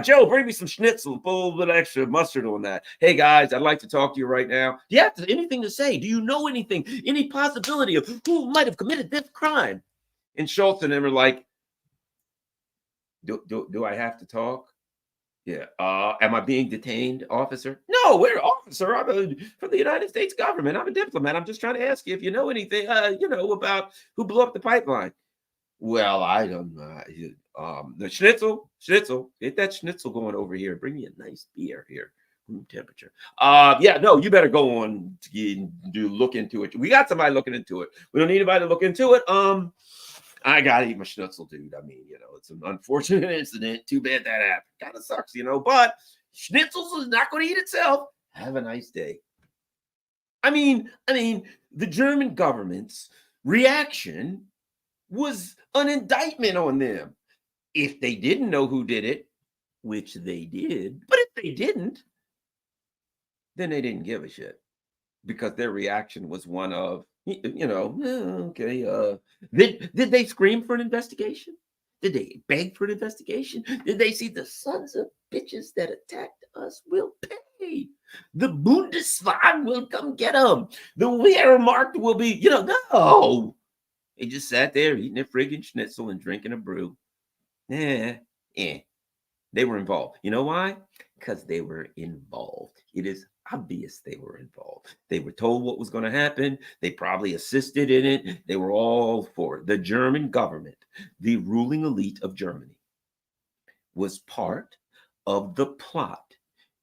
Joe, bring me some schnitzel, put a little bit of extra mustard on that. Hey guys, I'd like to talk to you right now. Do you have anything to say? Do you know anything? Any possibility of who might have committed this crime? And Schultz and them are like, do I have to talk? Yeah. Am I being detained, officer? No, we're officer. I'm from the United States government. I'm a diplomat. I'm just trying to ask you if you know anything, about who blew up the pipeline. Well, I don't know. The schnitzel, get that schnitzel going over here. Bring me a nice beer here, room temperature. Yeah, no, you better go on to look into it. We got somebody looking into it. We don't need anybody to look into it. I gotta eat my schnitzel, dude. I mean, it's an unfortunate incident. Too bad that happened. Kind of sucks, but schnitzels is not going to eat itself. Have a nice day. I mean, the German government's reaction was an indictment on them. If they didn't know who did it, which they did. But if they didn't, then they didn't give a shit, because their reaction was one of, okay, did they scream for an investigation? Did they beg for an investigation? Did they see the sons of bitches that attacked us will pay? The Bundeswehr will come get them. The Wehrmacht will be, no. They just sat there eating a friggin' schnitzel and drinking a brew. Eh. They were involved. You know why? Because they were involved. It is obvious they were involved. They were told what was going to happen. They probably assisted in it. They were all for it. The German government, the ruling elite of Germany, was part of the plot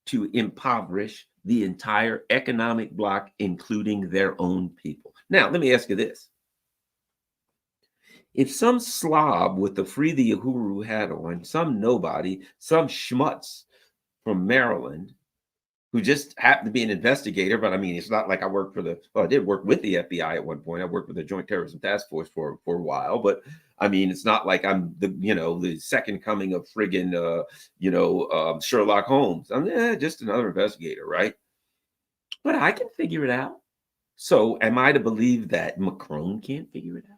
to impoverish the entire economic bloc, including their own people. Now, let me ask you this. If some slob with the Free the Uhuru hat on, some nobody, some schmutz from Maryland, who just happened to be an investigator, but I mean, it's not like I worked I did work with the FBI at one point. I worked with the Joint Terrorism Task Force for a while, but I mean, it's not like I'm the second coming of friggin', Sherlock Holmes. I'm just another investigator, right? But I can figure it out. So am I to believe that Macron can't figure it out?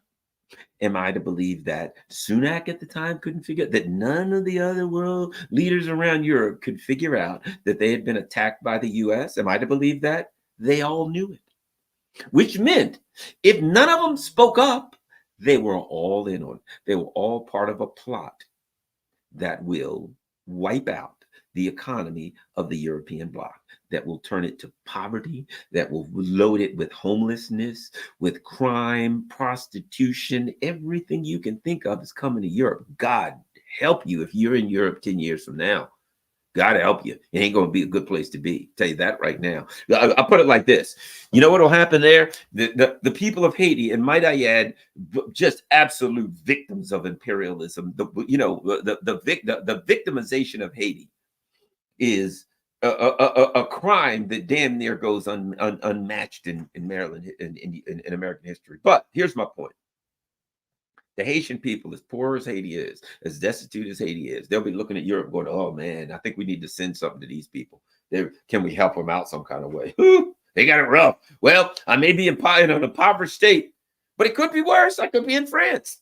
Am I to believe that Sunak at the time couldn't figure out, that none of the other world leaders around Europe could figure out that they had been attacked by the US? Am I to believe that? They all knew it, which meant if none of them spoke up, they were all in on it. They were all part of a plot that will wipe out the economy of the European bloc, that will turn it to poverty, that will load it with homelessness, with crime, prostitution. Everything you can think of is coming to Europe. God help you if you're in Europe 10 years from now. God help you. It ain't going to be a good place to be. I'll tell you that right now. I'll put it like this. You know what will happen there? The people of Haiti, and might I add, just absolute victims of imperialism. The victimization of Haiti is a crime that damn near goes unmatched in Maryland, in American history. But here's my point. The Haitian people, as poor as Haiti is, as destitute as Haiti is, they'll be looking at Europe going, oh man, I think we need to send something to these people. Can we help them out some kind of way? They got it rough. Well, I may be in an impoverished state, but it could be worse. I could be in France,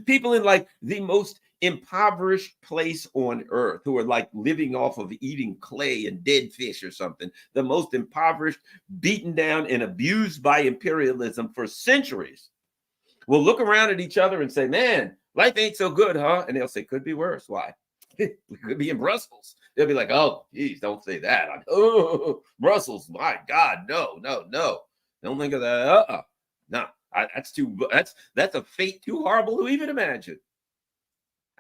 people in like the most impoverished place on earth, who are like living off of eating clay and dead fish or something, the most impoverished, beaten down and abused by imperialism for centuries, will look around at each other and say, man, life ain't so good, huh? And they'll say, could be worse. Why? We could be in Brussels. They'll be like, oh, geez, don't say that. Brussels, my God, no. Don't think of that. No, that's a fate too horrible to even imagine.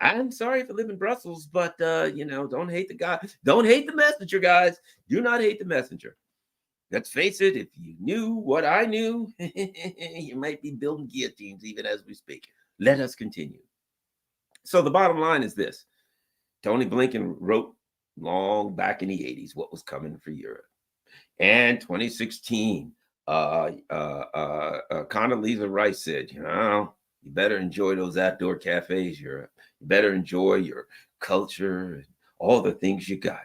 I'm sorry if you live in Brussels, but don't hate the guy. Don't hate the messenger, guys. Do not hate the messenger. Let's face it, if you knew what I knew, you might be building guillotines even as we speak. Let us continue. So the bottom line is this. Tony Blinken wrote long back in the 80s what was coming for Europe. And 2016, Condoleezza Rice said, you better enjoy those outdoor cafes, Europe. You better enjoy your culture and all the things you got,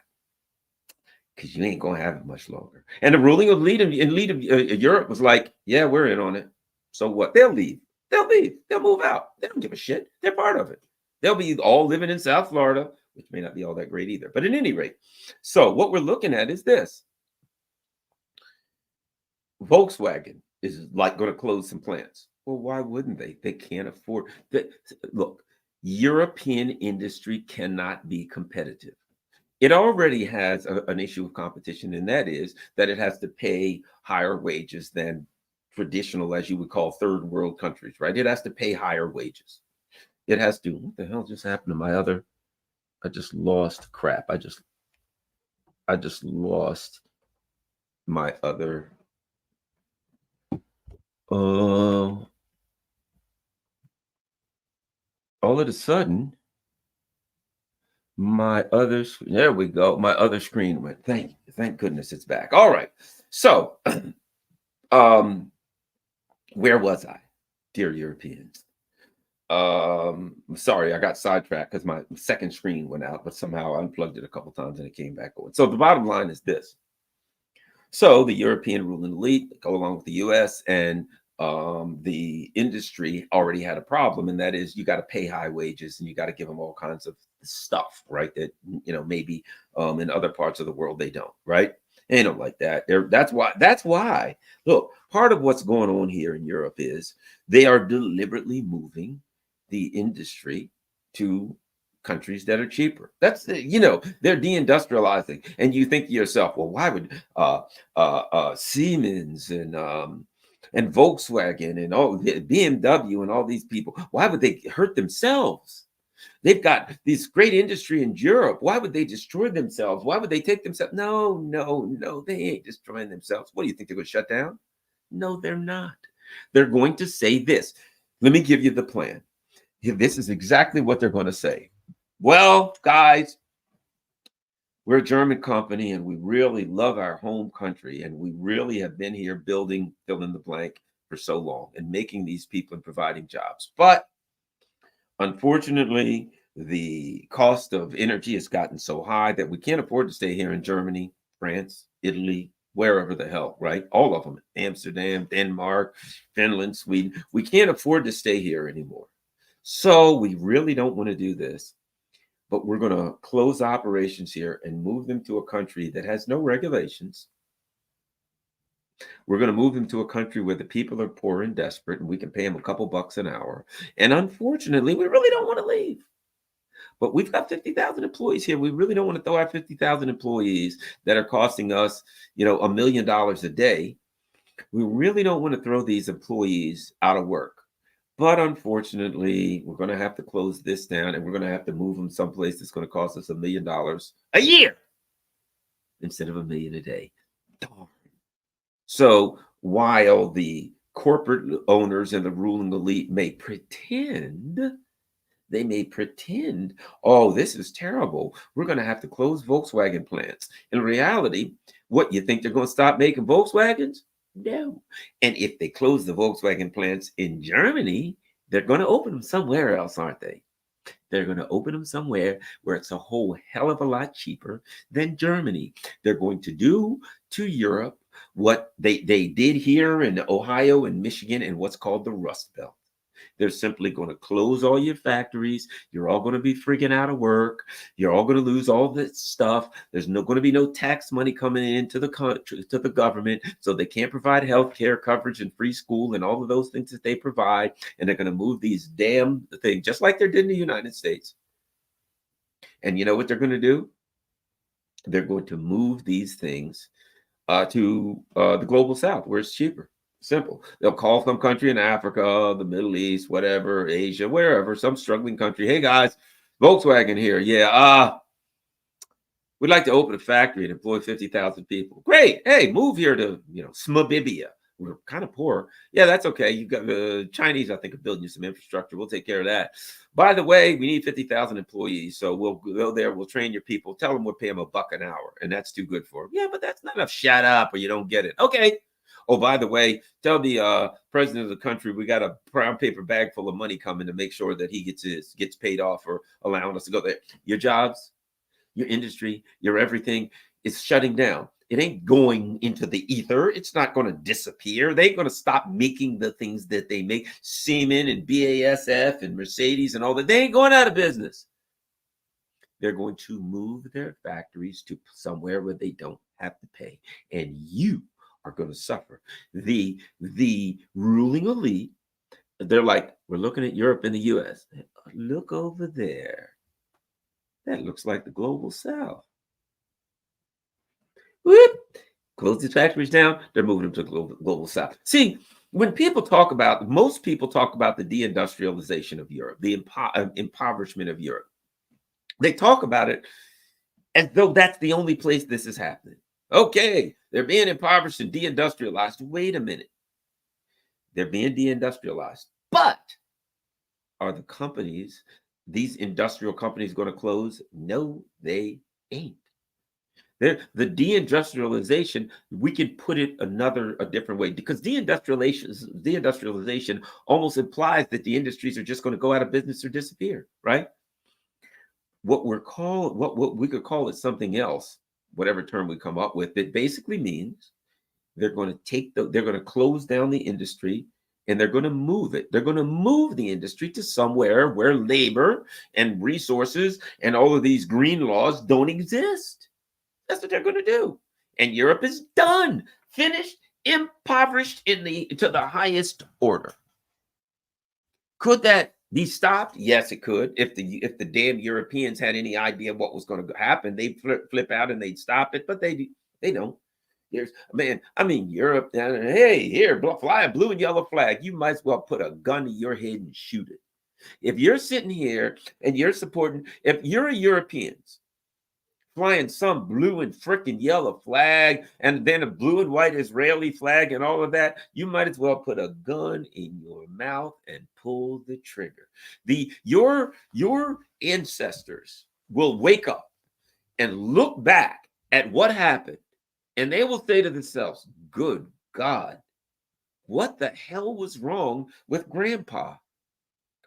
because you ain't going to have it much longer. And the ruling of lead of Europe was like, yeah, we're in on it. So what? They'll leave. They'll move out. They don't give a shit. They're part of it. They'll be all living in South Florida, which may not be all that great either. But at any rate, so what we're looking at is this. Volkswagen is like going to close some plants. Well, why wouldn't they? They can't afford that. Look, European industry cannot be competitive. It already has an issue of competition, and that is that it has to pay higher wages than traditional, as you would call, third world countries, right? It has to pay higher wages. It has to. What the hell just happened to my other? I just lost crap. I just lost my other. All of a sudden, there we go. My other screen went. Thank goodness it's back. All right. So, where was I, dear Europeans? Sorry, I got sidetracked because my second screen went out, but somehow I unplugged it a couple times and it came back on. So the bottom line is this. So the European ruling elite go along with the US, and the industry already had a problem, and that is you got to pay high wages and you got to give them all kinds of stuff, right? That maybe in other parts of the world they don't, right? They don't like that. That's why. Look, part of what's going on here in Europe is they are deliberately moving the industry to countries that are cheaper. They're deindustrializing. And you think to yourself, well, why would Siemens and Volkswagen and all BMW and all these people, why would they hurt themselves? They've got this great industry in Europe. Why would they destroy themselves? Why would they take themselves? No, no, no, they ain't destroying themselves. What do you think they're going to shut down? No, they're not. They're going to say this. Let me give you the plan. This is exactly what they're going to say. Well, guys, we're a German company and we really love our home country and we really have been here building, fill in the blank, for so long and making these people and providing jobs. But unfortunately, the cost of energy has gotten so high that we can't afford to stay here in Germany, France, Italy, wherever the hell, right? All of them, Amsterdam, Denmark, Finland, Sweden. We can't afford to stay here anymore. So we really don't want to do this, but we're going to close operations here and move them to a country that has no regulations. We're going to move them to a country where the people are poor and desperate and we can pay them a couple bucks an hour. And unfortunately, we really don't want to leave. But we've got 50,000 employees here. We really don't want to throw out 50,000 employees that are costing us, $1 million a day. We really don't want to throw these employees out of work. But unfortunately, we're going to have to close this down and we're going to have to move them someplace that's going to cost us $1 million a year instead of $1 million a day. Darn. So while the corporate owners and the ruling elite may pretend, oh, this is terrible. We're going to have to close Volkswagen plants. In reality, what, you think they're going to stop making Volkswagens? No. And if they close the Volkswagen plants in Germany, they're going to open them somewhere else, aren't they? They're going to open them somewhere where it's a whole hell of a lot cheaper than Germany. They're going to do to Europe what they did here in Ohio and Michigan and what's called the Rust Belt. They're simply going to close all your factories. You're all going to be freaking out of work. You're all going to lose all this stuff. There's going to be no tax money coming into the country, to the government, so they can't provide health care coverage and free school and all of those things that they provide. And they're going to move these damn things, just like they did in the United States. And you know what they're going to do? They're going to move these things to the global south, where it's cheaper. Simple. They'll call some country in Africa, the Middle East, whatever, Asia, wherever, some struggling country. Hey guys, Volkswagen here. Yeah, we'd like to open a factory and employ 50,000 people. Great. Hey, move here to, Smabibia. We're kind of poor. Yeah, that's okay. You've got the Chinese, I think, are building you some infrastructure. We'll take care of that. By the way, we need 50,000 employees. So we'll go there. We'll train your people. Tell them we'll pay them $1 an hour. And that's too good for them. Yeah, but that's not enough. Shut up or you don't get it. Okay. Oh, by the way, tell the president of the country we got a brown paper bag full of money coming to make sure that he gets paid off for allowing us to go there. Your jobs, your industry, your everything is shutting down. It ain't going into the ether. It's not going to disappear. They ain't going to stop making the things that they make. Siemens and BASF and Mercedes and all that. They ain't going out of business. They're going to move their factories to somewhere where they don't have to pay. And you are going to suffer. The ruling elite, they're like, we're looking at Europe and the US. Look over there. That looks like the global south. Whoop. Close these factories down. They're moving them to the global south. See, when most people talk about the deindustrialization of Europe, the impoverishment of Europe, they talk about it as though that's the only place this is happening. Okay, they're being impoverished and deindustrialized. Wait a minute. They're being deindustrialized. But are the companies, these industrial companies, going to close? No, they ain't. The deindustrialization, we can put it a different way, because deindustrialization almost implies that the industries are just going to go out of business or disappear, right? What we could call it something else, whatever term we come up with, it basically means they're going to they're going to close down the industry, and they're going to move it. They're going to move the industry to somewhere where labor and resources and all of these green laws don't exist. That's what they're going to do. And Europe is done, finished, impoverished to the highest order. Could that be stopped? Yes, it could. If the damn Europeans had any idea what was going to happen, they'd flip out and they'd stop it, but they don't. Europe, hey, here, fly a blue and yellow flag. You might as well put a gun to your head and shoot it. If you're sitting here and you're supporting, if you're a Europeans flying some blue and freaking yellow flag and then a blue and white Israeli flag and all of that, you might as well put a gun in your mouth and pull the trigger. Your ancestors will wake up and look back at what happened, and they will say to themselves, good God, what the hell was wrong with Grandpa?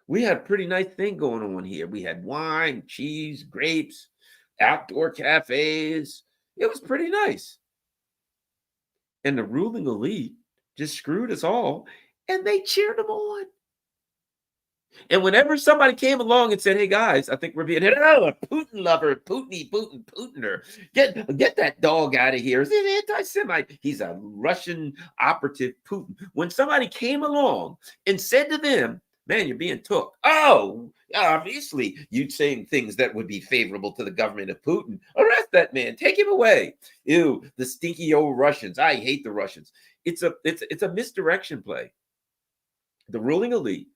We had a pretty nice thing going on here. We had wine, cheese, grapes, outdoor cafes. It was pretty nice. And the ruling elite just screwed us all, and they cheered them on. And whenever somebody came along and said, hey guys, I think we're being hit, oh, a Putin lover, Putiner, get that dog out of here. He's an anti-Semite. He's a Russian operative, Putin. When somebody came along and said to them, man, you're being took. Oh, obviously, you'd saying things that would be favorable to the government of Putin. Arrest that man. Take him away. Ew, the stinky old Russians. I hate the Russians. It's a misdirection play. The ruling elite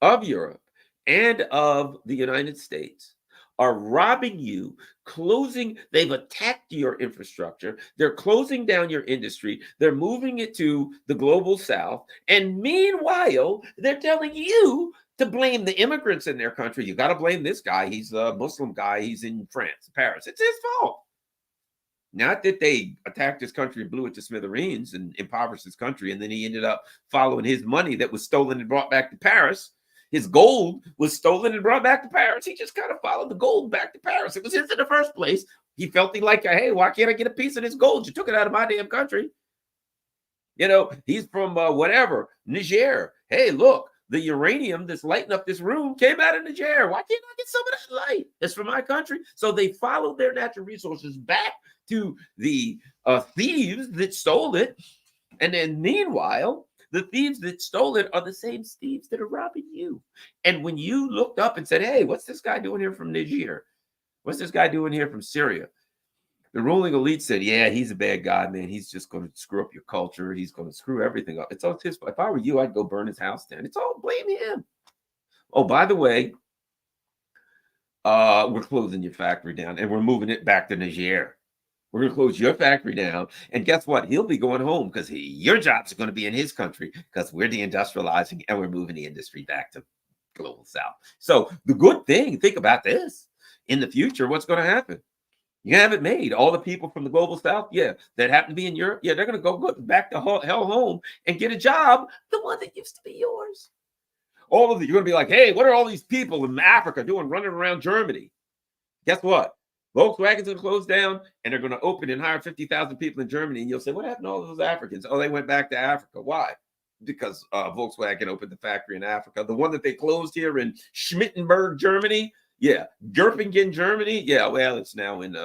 of Europe and of the United States are robbing you, they've attacked your infrastructure, they're closing down your industry, they're moving it to the global south, and meanwhile, they're telling you to blame the immigrants in their country. You got to blame this guy, he's a Muslim guy, he's in France, Paris. It's his fault. Not that they attacked his country and blew it to smithereens and impoverished his country, and then he ended up following his money that was stolen and brought back to Paris. His gold was stolen and brought back to Paris. He just kind of followed the gold back to Paris. It was his in the first place. He felt hey, why can't I get a piece of this gold? You took it out of my damn country. You know, he's from whatever, Niger. Hey, look, the uranium that's lighting up this room came out of Niger. Why can't I get some of that light? It's from my country. So they followed their natural resources back to the thieves that stole it. And then meanwhile, the thieves that stole it are the same thieves that are robbing you. And when you looked up and said, hey, what's this guy doing here from Niger? What's this guy doing here from Syria? The ruling elite said, yeah, he's a bad guy, man. He's just going to screw up your culture. He's going to screw everything up. It's all his fault. If I were you, I'd go burn his house down. It's all blame him. Oh, by the way, we're closing your factory down and we're moving it back to Niger. We're going to close your factory down. And guess what? He'll be going home because your jobs are going to be in his country because we're deindustrializing and we're moving the industry back to global south. So the good thing, think about this. In the future, what's going to happen? You have it made. All the people from the global south, yeah, that happen to be in Europe, yeah, they're going to go back to hell home and get a job, the one that used to be yours. All of it, you're going to be like, hey, what are all these people in Africa doing running around Germany? Guess what? Volkswagen's going to close down and they're going to open and hire 50,000 people in Germany. And you'll say, what happened to all those Africans? Oh, they went back to Africa. Why? Because Volkswagen opened the factory in Africa. The one that they closed here in Schmittenberg, Germany. Yeah. Gerpingen, Germany. Yeah. Well, it's now in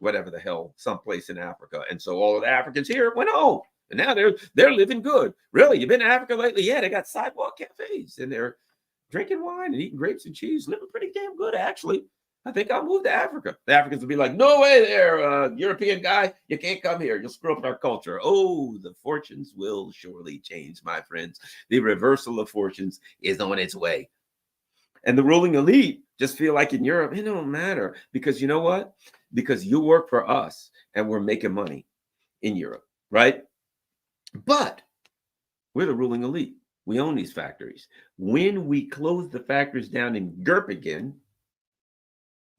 whatever the hell, someplace in Africa. And so all of the Africans here went home. And now they're living good. Really? You've been to Africa lately? Yeah, they got sidewalk cafes and they're drinking wine and eating grapes and cheese, living pretty damn good, actually. I think I'll move to Africa. The Africans will be like, no way there, European guy. You can't come here. You'll screw up our culture. Oh, the fortunes will surely change, my friends. The reversal of fortunes is on its way. And the ruling elite just feel like in Europe, it don't matter. Because you know what? Because you work for us and we're making money in Europe, right? But we're the ruling elite. We own these factories. When we close the factories down in Gerpingen,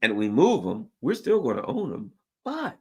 and we move them, we're still going to own them, but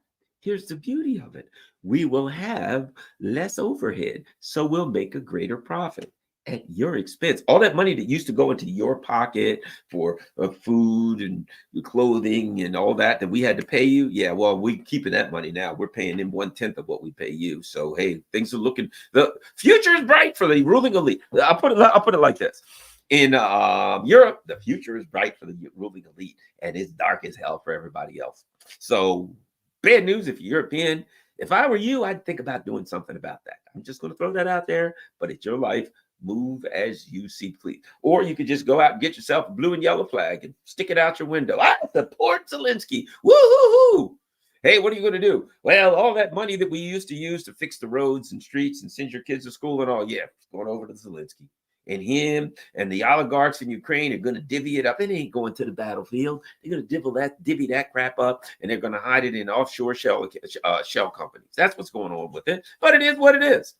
here's the beauty of it. We will have less overhead, so we'll make a greater profit at your expense. All that money that used to go into your pocket for food and clothing and all that we had to pay you, yeah, well, we're keeping that money now. We're paying them 1/10 of what we pay you. So hey, things are looking, the future is bright for the ruling elite. I'll put it like this. In Europe, the future is bright for the ruling elite, and it's dark as hell for everybody else. So bad news if you're European. If I were you, I'd think about doing something about that. I'm just going to throw that out there, but it's your life. Move as you see please. Or you could just go out and get yourself a blue and yellow flag and stick it out your window. Support Zelensky. Woo-hoo-hoo. Hey, what are you going to do? Well, all that money that we used to use to fix the roads and streets and send your kids to school and all, yeah, it's going over to Zelensky. And him and the oligarchs in Ukraine are going to divvy it up. It ain't going to the battlefield. They're going to divvy that crap up, and they're going to hide it in offshore shell companies. That's what's going on with it. But it is what it is.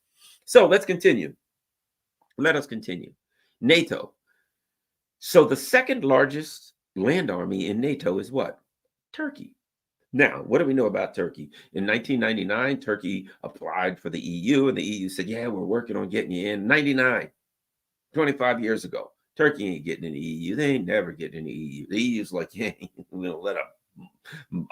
So let's continue. Let us continue. NATO. So the second largest land army in NATO is what? Turkey. Now, what do we know about Turkey? In 1999, Turkey applied for the EU, and the EU said, yeah, we're working on getting you in. 99. 25 years ago, Turkey ain't getting in the EU. They ain't never getting in the EU. The EU is like, yeah, we're gonna let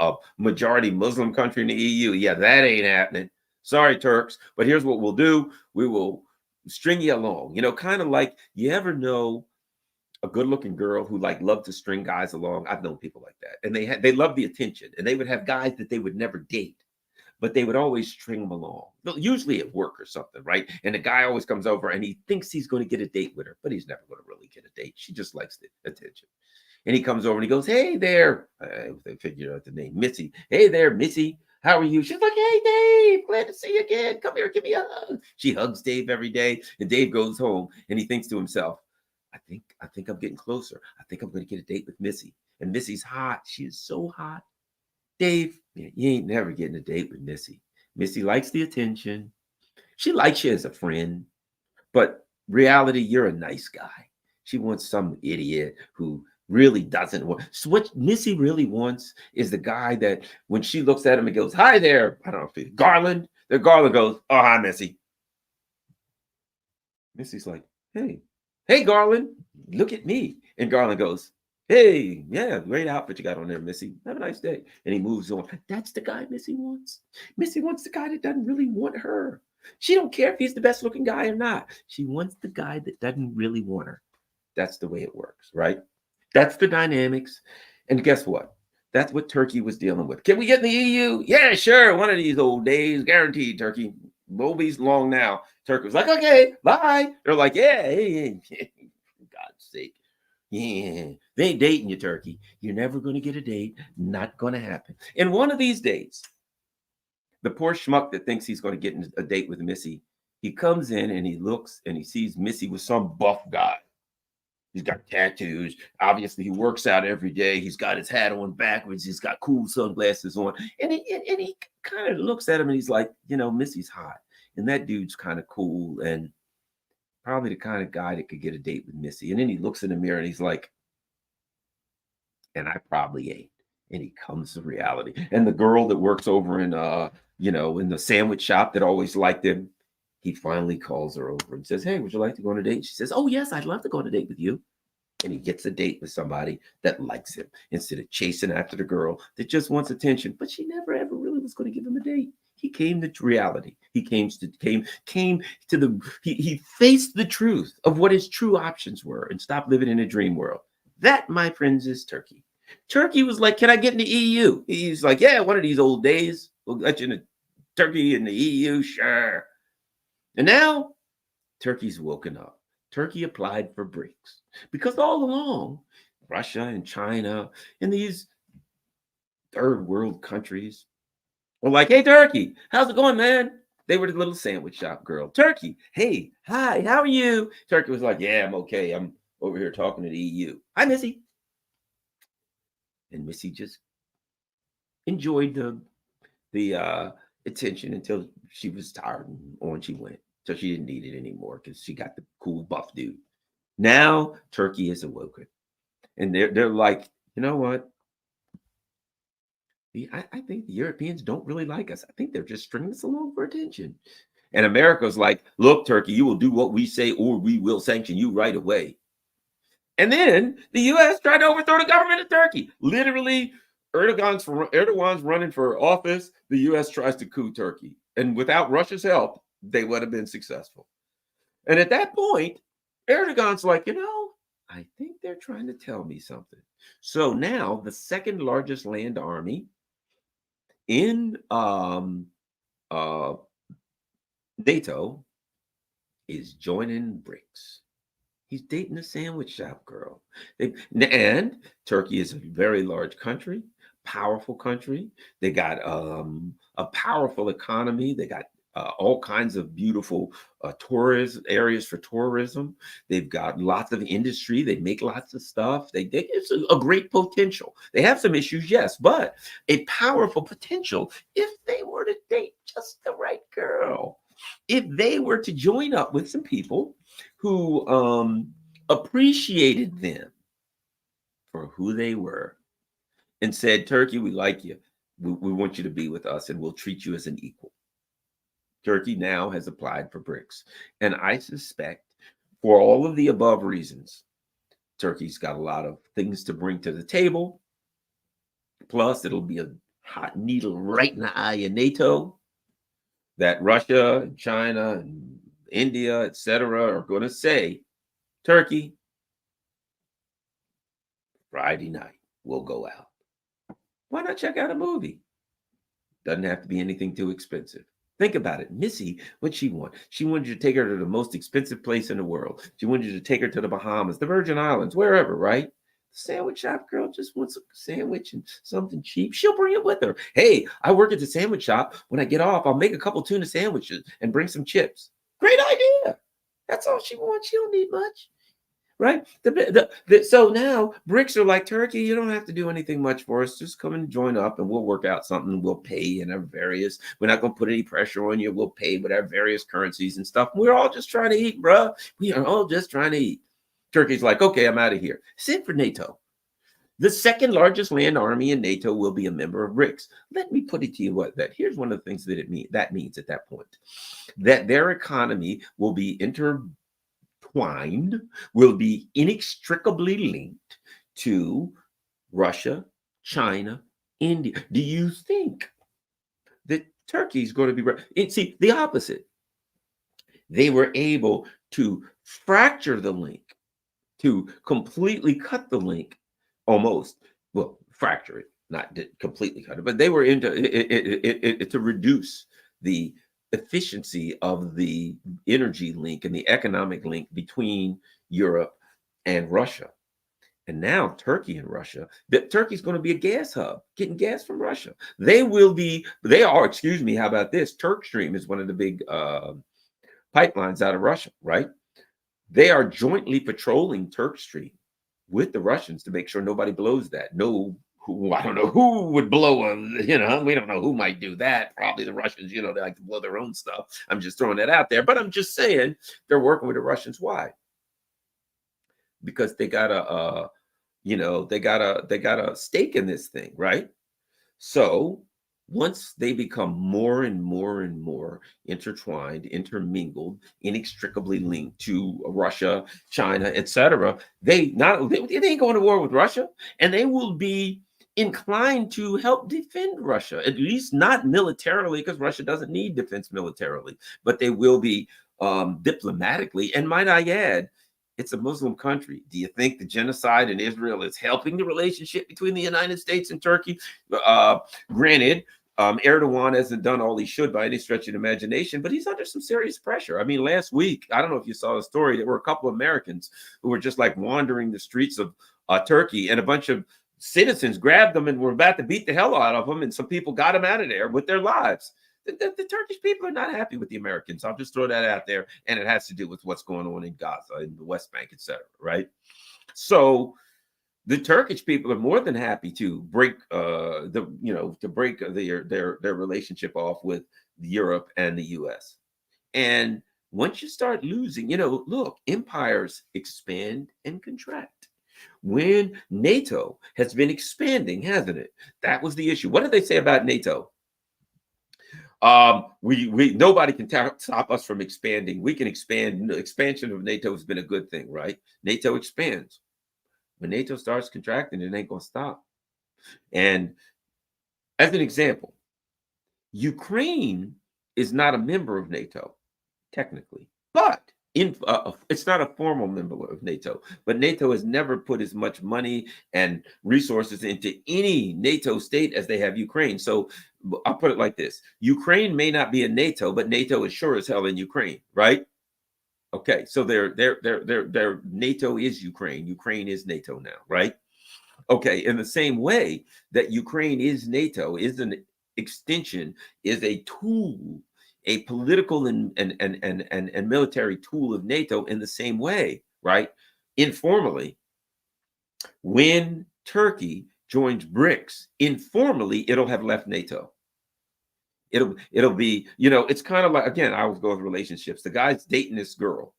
a majority Muslim country in the EU. Yeah, that ain't happening. Sorry, Turks. But here's what we'll do. We will string you along. You know, kind of like, you ever know a good-looking girl who like loved to string guys along? I've known people like that. And they love the attention. And they would have guys that they would never date, but they would always string them along, usually at work or something, right? And the guy always comes over and he thinks he's going to get a date with her, but he's never going to really get a date. She just likes the attention. And he comes over and he goes, hey there. They figure out the name, Missy. Hey there, Missy. How are you? She's like, hey, Dave, glad to see you again. Come here, give me a hug. She hugs Dave every day. And Dave goes home and he thinks to himself, I think I'm getting closer. I think I'm going to get a date with Missy. And Missy's hot. She is so hot. Dave, you ain't never getting a date with Missy. Missy likes the attention. She likes you as a friend, but reality, you're a nice guy. She wants some idiot who really doesn't want. So what Missy really wants is the guy that when she looks at him and goes, hi there, I don't know if it's Garland. The Garland goes, oh, hi, Missy. Missy's like, hey, Garland, look at me. And Garland goes, hey, yeah, great outfit you got on there, Missy. Have a nice day. And he moves on. That's the guy Missy wants. Missy wants the guy that doesn't really want her. She don't care if he's the best looking guy or not. She wants the guy that doesn't really want her. That's the way it works, right? That's the dynamics. And guess what? That's what Turkey was dealing with. Can we get in the EU? Yeah, sure. One of these old days, guaranteed, Turkey. Won't be long now. Turkey was like, okay, bye. They're like, yeah, hey, for God's sake. Yeah, they ain't dating you, Turkey. You're never going to get a date. Not going to happen. And one of these days, the poor schmuck that thinks he's going to get a date with Missy, he comes in and he looks and he sees Missy with some buff guy. He's got tattoos. Obviously, he works out every day. He's got his hat on backwards. He's got cool sunglasses on. And he kind of looks at him and he's like, you know, Missy's hot. And that dude's kind of cool and probably the kind of guy that could get a date with Missy. And then he looks in the mirror and he's like, and I probably ain't. And he comes to reality. And the girl that works over in in the sandwich shop that always liked him, he finally calls her over and says, hey, would you like to go on a date? She says, oh, yes, I'd love to go on a date with you. And he gets a date with somebody that likes him instead of chasing after the girl that just wants attention. But she never, ever really was going to give him a date. He came to reality. He faced the truth of what his true options were and stopped living in a dream world. That, my friends, is Turkey. Turkey was like, can I get in the EU? He's like, yeah, one of these old days, we'll let you in Turkey and the EU, sure. And now Turkey's woken up. Turkey applied for BRICS because all along, Russia and China and these third world countries were like, hey, Turkey, how's it going, man? They were the little sandwich shop girl. Turkey, hey, hi, how are you? Turkey was like, yeah, I'm okay. I'm over here talking to the EU. Hi, Missy. And Missy just enjoyed the attention until she was tired and on she went. So she didn't need it anymore because she got the cool buff dude. Now Turkey is awoken. And they're like, you know what? I think the Europeans don't really like us. I think they're just stringing us along for attention. And America's like, look, Turkey, you will do what we say or we will sanction you right away. And then the U.S. tried to overthrow the government of Turkey. Literally, Erdogan's running for office. The U.S. tries to coup Turkey. And without Russia's help, they would have been successful. And at that point, Erdogan's like, I think they're trying to tell me something. So now the second largest land army in uh, NATO is joining BRICS. He's dating a sandwich shop girl. And Turkey is a very large country, powerful country. They got a powerful economy. They got all kinds of beautiful tourist areas for tourism. They've got lots of industry. They make lots of stuff. It's a great potential. They have some issues, yes, but a powerful potential if they were to date just the right girl. If they were to join up with some people who appreciated them for who they were and said, Turkey, we like you. We want you to be with us and we'll treat you as an equal. Turkey now has applied for BRICS. And I suspect for all of the above reasons, Turkey's got a lot of things to bring to the table. Plus, it'll be a hot needle right in the eye of NATO that Russia and China and India, etc., are going to say, Turkey, Friday night, we'll go out. Why not check out a movie? Doesn't have to be anything too expensive. Think about it. Missy, what'd she want? She wanted you to take her to the most expensive place in the world. She wanted you to take her to the Bahamas, the Virgin Islands, wherever, right? The sandwich shop girl just wants a sandwich and something cheap. She'll bring it with her. Hey, I work at the sandwich shop. When I get off, I'll make a couple tuna sandwiches and bring some chips. Great idea. That's all she wants. She don't need much. Right? So now BRICS are like, Turkey, you don't have to do anything much for us. Just come and join up and we'll work out something. We'll pay in our various, we're not going to put any pressure on you. We'll pay with our various currencies and stuff. We're all just trying to eat, bro. We are all just trying to eat. Turkey's like, okay, I'm out of here. It's it for NATO. The second largest land army in NATO will be a member of BRICS. Let me put it to you here's one of the things that means at that point, that their economy will be will be inextricably linked to Russia, China, India. Do you think that Turkey's going to be see the opposite? They were able to fracture the link, to completely cut the link, almost, well, fracture it, not completely cut it, but they were into it to reduce the efficiency of the energy link and the economic link between Europe and Russia. And now Turkey and Russia, that Turkey's going to be a gas hub, getting gas from Russia. They are, excuse me, how about this? Turkstream is one of the big pipelines out of Russia, right? They are jointly patrolling Turkstream with the Russians to make sure nobody blows that. I don't know who would blow them. We don't know who might do that. Probably the Russians, they like to blow their own stuff. I'm just throwing that out there. But I'm just saying they're working with the Russians. Why? Because they got a stake in this thing, right? So once they become more and more and more intertwined, intermingled, inextricably linked to Russia, China, etc., they ain't going to war with Russia, and they will be inclined to help defend Russia, at least not militarily, because Russia doesn't need defense militarily, but they will be diplomatically. And might I add, it's a Muslim country. Do you think the genocide in Israel is helping the relationship between the United States and Turkey? Granted, Erdogan hasn't done all he should by any stretch of the imagination, but he's under some serious pressure. I mean, last week, I don't know if you saw the story, there were a couple of Americans who were just like wandering the streets of Turkey, and a bunch of citizens grabbed them and were about to beat the hell out of them, and some people got them out of there with their lives. The Turkish people are not happy with the Americans. I'll just throw that out there. And it has to do with what's going on in Gaza, in the West Bank, etc. Right? So the Turkish people are more than happy to break their relationship off with Europe and the US. And once you start losing, look, empires expand and contract. When NATO has been expanding, hasn't it? That was the issue. What did they say about NATO? We nobody can stop us from expanding. We can expand. Expansion of NATO has been a good thing, right? NATO expands. When NATO starts contracting, it ain't gonna stop. And as an example, Ukraine is not a member of NATO, technically, but it's not a formal member of NATO. But NATO has never put as much money and resources into any NATO state as they have Ukraine. So I'll put it like this: Ukraine may not be in NATO, but NATO is sure as hell in Ukraine, right? Okay, so their NATO is Ukraine. Ukraine is NATO now, right? Okay, in the same way that Ukraine is NATO, is an extension, is a tool, a political and military tool of NATO in the same way, right? Informally, when Turkey joins BRICS, informally, it'll have left NATO. It'll be, it's kind of like, again, I always go with relationships. The guy's dating this girl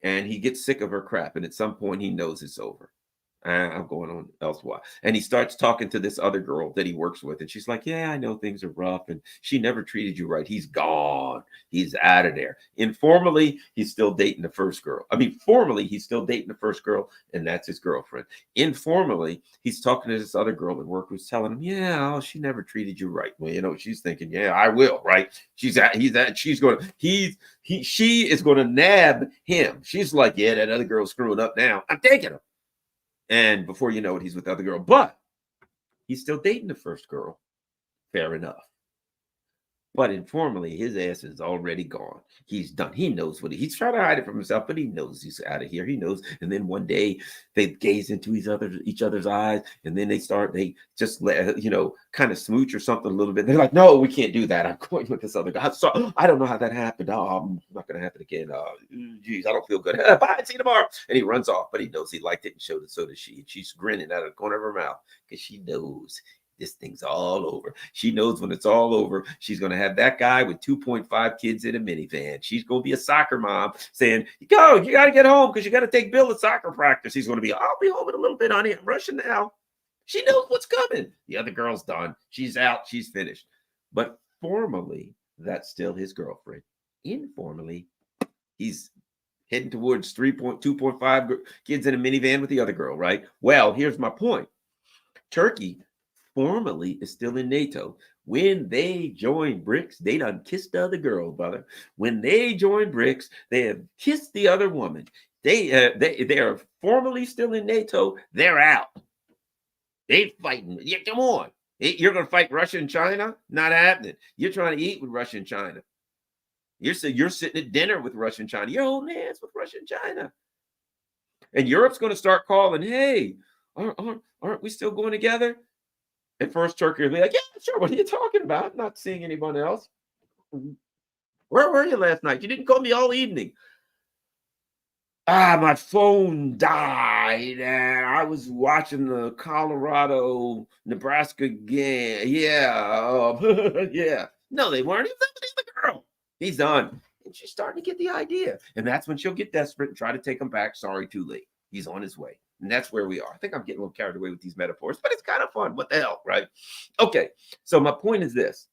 and he gets sick of her crap, and at some point he knows it's over. I'm going on elsewhere. And he starts talking to this other girl that he works with. And she's like, yeah, I know things are rough. And she never treated you right. He's gone. He's out of there. Informally, he's still dating the first girl. I mean, formally, he's still dating the first girl. And that's his girlfriend. Informally, he's talking to this other girl at work who's telling him, yeah, oh, she never treated you right. Well, she's thinking, yeah, I will, right? She is going to nab him. She's like, yeah, that other girl's screwing up now. I'm taking him. And before you know it, he's with the other girl. But he's still dating the first girl. Fair enough. But informally, his ass is already gone. He's done. He knows he's trying to hide it from himself, but he knows he's out of here. He knows. And then one day they gaze into each other's eyes, and then they just kind of smooch or something a little bit. They're like, no, we can't do that. I'm going with this other guy. So I don't know how that happened. Oh, I'm not going to happen again. Geez, I don't feel good. Bye, see you tomorrow. And he runs off, but he knows he liked it and showed it. So does she. And she's grinning out of the corner of her mouth because she knows this thing's all over. She knows when it's all over, she's going to have that guy with 2.5 kids in a minivan. She's going to be a soccer mom saying, you got to get home because you got to take Bill to soccer practice. He's going to be, I'll be home in a little bit, honey. I'm rushing now. She knows what's coming. The other girl's done. She's out. She's finished. But formally, that's still his girlfriend. Informally, he's heading towards 2.5 kids in a minivan with the other girl, right? Well, here's my point. Turkey formally is still in NATO. When they join BRICS, they done kissed the other girl, brother. When they join BRICS, they have kissed the other woman. They are formally still in NATO. They're out. They fighting. Yeah, come on. You're going to fight Russia and China? Not happening. You're trying to eat with Russia and China. You're sitting at dinner with Russia and China. You're holding hands with Russia and China. And Europe's going to start calling, hey, aren't we still going together? At first, Turkey will be like, yeah, sure. What are you talking about? I'm not seeing anyone else. Where were you last night? You didn't call me all evening. My phone died. And I was watching the Colorado-Nebraska game. Yeah. Yeah. No, they weren't. He was with the girl. He's done. And she's starting to get the idea. And that's when she'll get desperate and try to take him back. Sorry, too late. He's on his way. And that's where we are. I think I'm getting a little carried away with these metaphors, but it's kind of fun. What the hell, right? Okay, so my point is this.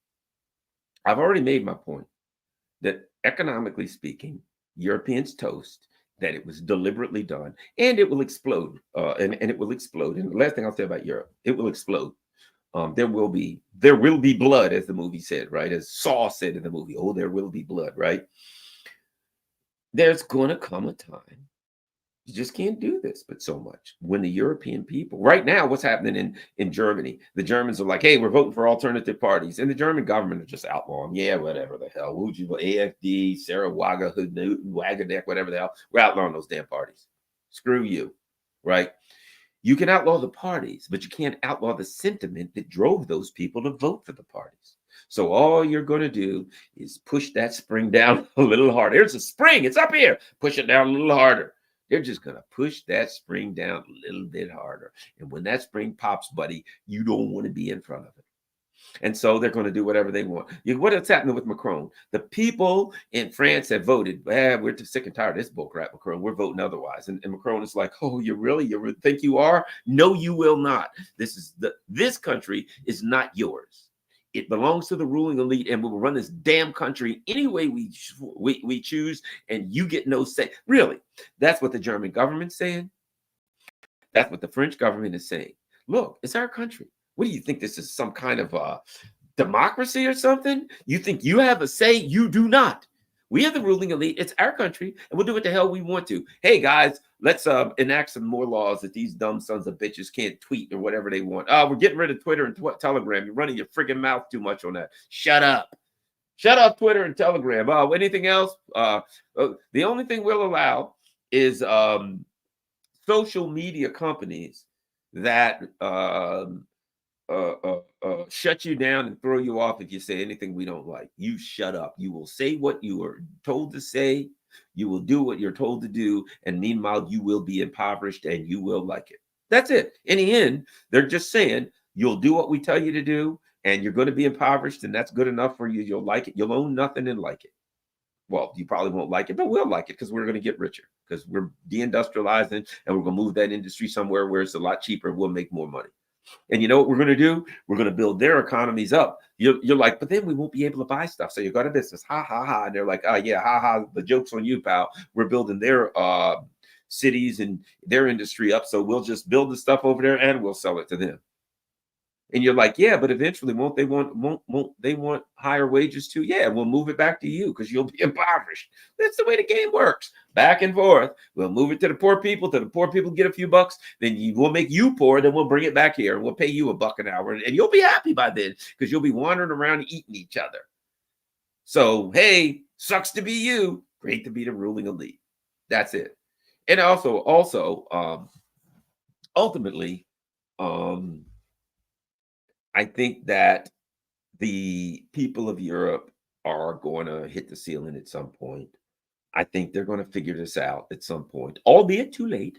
I've already made my point that economically speaking, Europeans toast that it was deliberately done, and it will explode. And it will explode. And the last thing I'll say about Europe, it will explode. There will be blood, as the movie said, right? As Saw said in the movie, oh, there will be blood, right? There's going to come a time. You just can't do this, but so much. When the European people, right now, what's happening in Germany? The Germans are like, hey, we're voting for alternative parties. And the German government are just outlawing. Yeah, whatever the hell. AfD, Sarah Wagenknecht, whatever the hell. We're outlawing those damn parties. Screw you, right? You can outlaw the parties, but you can't outlaw the sentiment that drove those people to vote for the parties. So all you're going to do is push that spring down a little harder. Here's a spring. It's up here. Push it down a little harder. They're just going to push that spring down a little bit harder. And when that spring pops, buddy, you don't want to be in front of it. And so they're going to do whatever they want. What is happening with Macron? The people in France have voted, we're too sick and tired of this bullcrap, Macron. We're voting otherwise. And Macron is like, oh, you think you are? No, you will not. This country is not yours. It belongs to the ruling elite, and we will run this damn country any way we choose, and you get no say. Really, that's what the German government's saying. That's what the French government is saying. Look, it's our country. What do you think? This is some kind of democracy or something? You think you have a say? You do not. We are the ruling elite. It's our country, and we'll do what the hell we want to. Hey, guys, let's enact some more laws that these dumb sons of bitches can't tweet or whatever they want. We're getting rid of Twitter and Telegram. You're running your friggin' mouth too much on that. Shut up. Shut up, Twitter and Telegram. Anything else? The only thing we'll allow is social media companies that shut you down and throw you off if you say anything we don't like. You shut up. You will say what you are told to say. You will do what you're told to do. And meanwhile, you will be impoverished and you will like it. That's it. In the end, they're just saying you'll do what we tell you to do and you're going to be impoverished and that's good enough for you. You'll like it. You'll own nothing and like it. Well, you probably won't like it, but we'll like it because we're going to get richer because we're deindustrializing and we're going to move that industry somewhere where it's a lot cheaper and we'll make more money. And you know what we're going to do? We're going to build their economies up. You're like, but then we won't be able to buy stuff. So you got a business. Ha, ha, ha. And they're like, oh, yeah, ha, ha. The joke's on you, pal. We're building their cities and their industry up. So we'll just build the stuff over there and we'll sell it to them. And you're like, yeah, but eventually won't they want higher wages too? Yeah, we'll move it back to you because you'll be impoverished. That's the way the game works. Back and forth. We'll move it to the poor people till the poor people get a few bucks. Then we'll make you poor. Then we'll bring it back here and we'll pay you $1 an hour. And you'll be happy by then because you'll be wandering around and eating each other. So, hey, sucks to be you. Great to be the ruling elite. That's it. And also, ultimately, I think that the people of Europe are going to hit the ceiling at some point. I think they're going to figure this out at some point, albeit too late.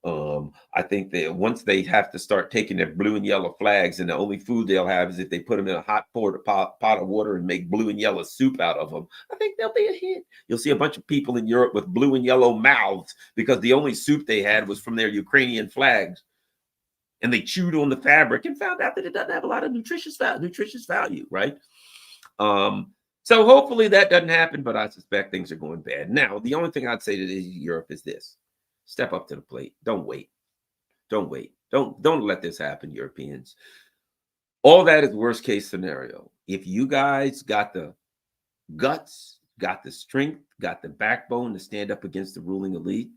I think that once they have to start taking their blue and yellow flags, and the only food they'll have is if they put them in a hot pot of water and make blue and yellow soup out of them, I think they'll be a hit. You'll see a bunch of people in Europe with blue and yellow mouths because the only soup they had was from their Ukrainian flags. And they chewed on the fabric and found out that it doesn't have a lot of nutritious value, right? So hopefully that doesn't happen, but I suspect things are going bad. Now, the only thing I'd say to Europe is this. Step up to the plate. Don't wait. Don't wait. Don't let this happen, Europeans. All that is worst case scenario. If you guys got the guts, got the strength, got the backbone to stand up against the ruling elite,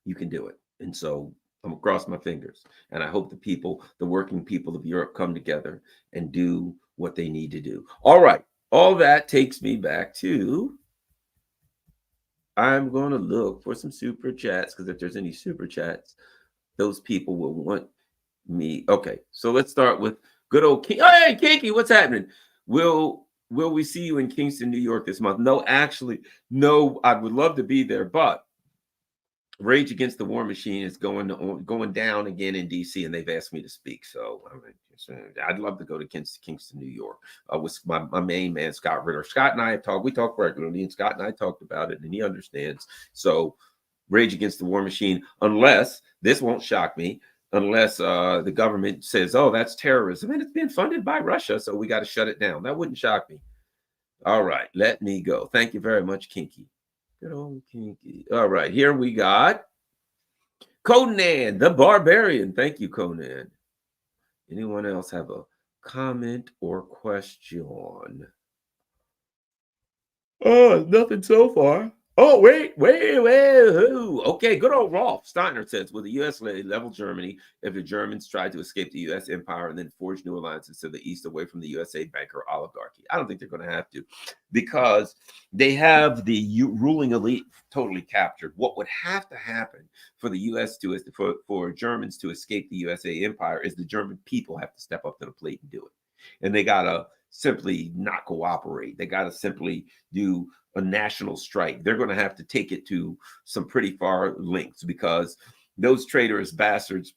you can do it. And so I'm gonna cross my fingers. And I hope the working people of Europe come together and do what they need to do. All right. All that takes me back to, I'm going to look for some super chats because if there's any super chats, those people will want me. Okay, so let's start with good old King. Oh, hey, Kinky, what's happening? Will we see you in Kingston, New York this month? No, actually, no. I would love to be there, but Rage Against the War Machine is going down again in DC, and they've asked me to speak. So I'd love to go to Kingston, New York, with my main man, Scott Ritter. Scott and I have talked. We talk regularly, and Scott and I talked about it, and he understands. So Rage Against the War Machine, unless, this won't shock me, unless the government says, oh, that's terrorism, and it's been funded by Russia, so we got to shut it down. That wouldn't shock me. All right, let me go. Thank you very much, Kinky. Good old Kinky. All right, here we got Conan, the Barbarian. Thank you, Conan. Anyone else have a comment or question? Oh, nothing so far. Oh, wait. Okay, good old Rolf Steiner says, will the U.S. level Germany if the Germans tried to escape the U.S. empire and then forge new alliances to the east away from the USA banker oligarchy? I don't think they're going to have to because they have the ruling elite totally captured. What would have to happen for the U.S. for Germans to escape the USA empire is the German people have to step up to the plate and do it. And they got to simply not cooperate. They got to simply do a national strike. They're going to have to take it to some pretty far lengths because those traitorous bastards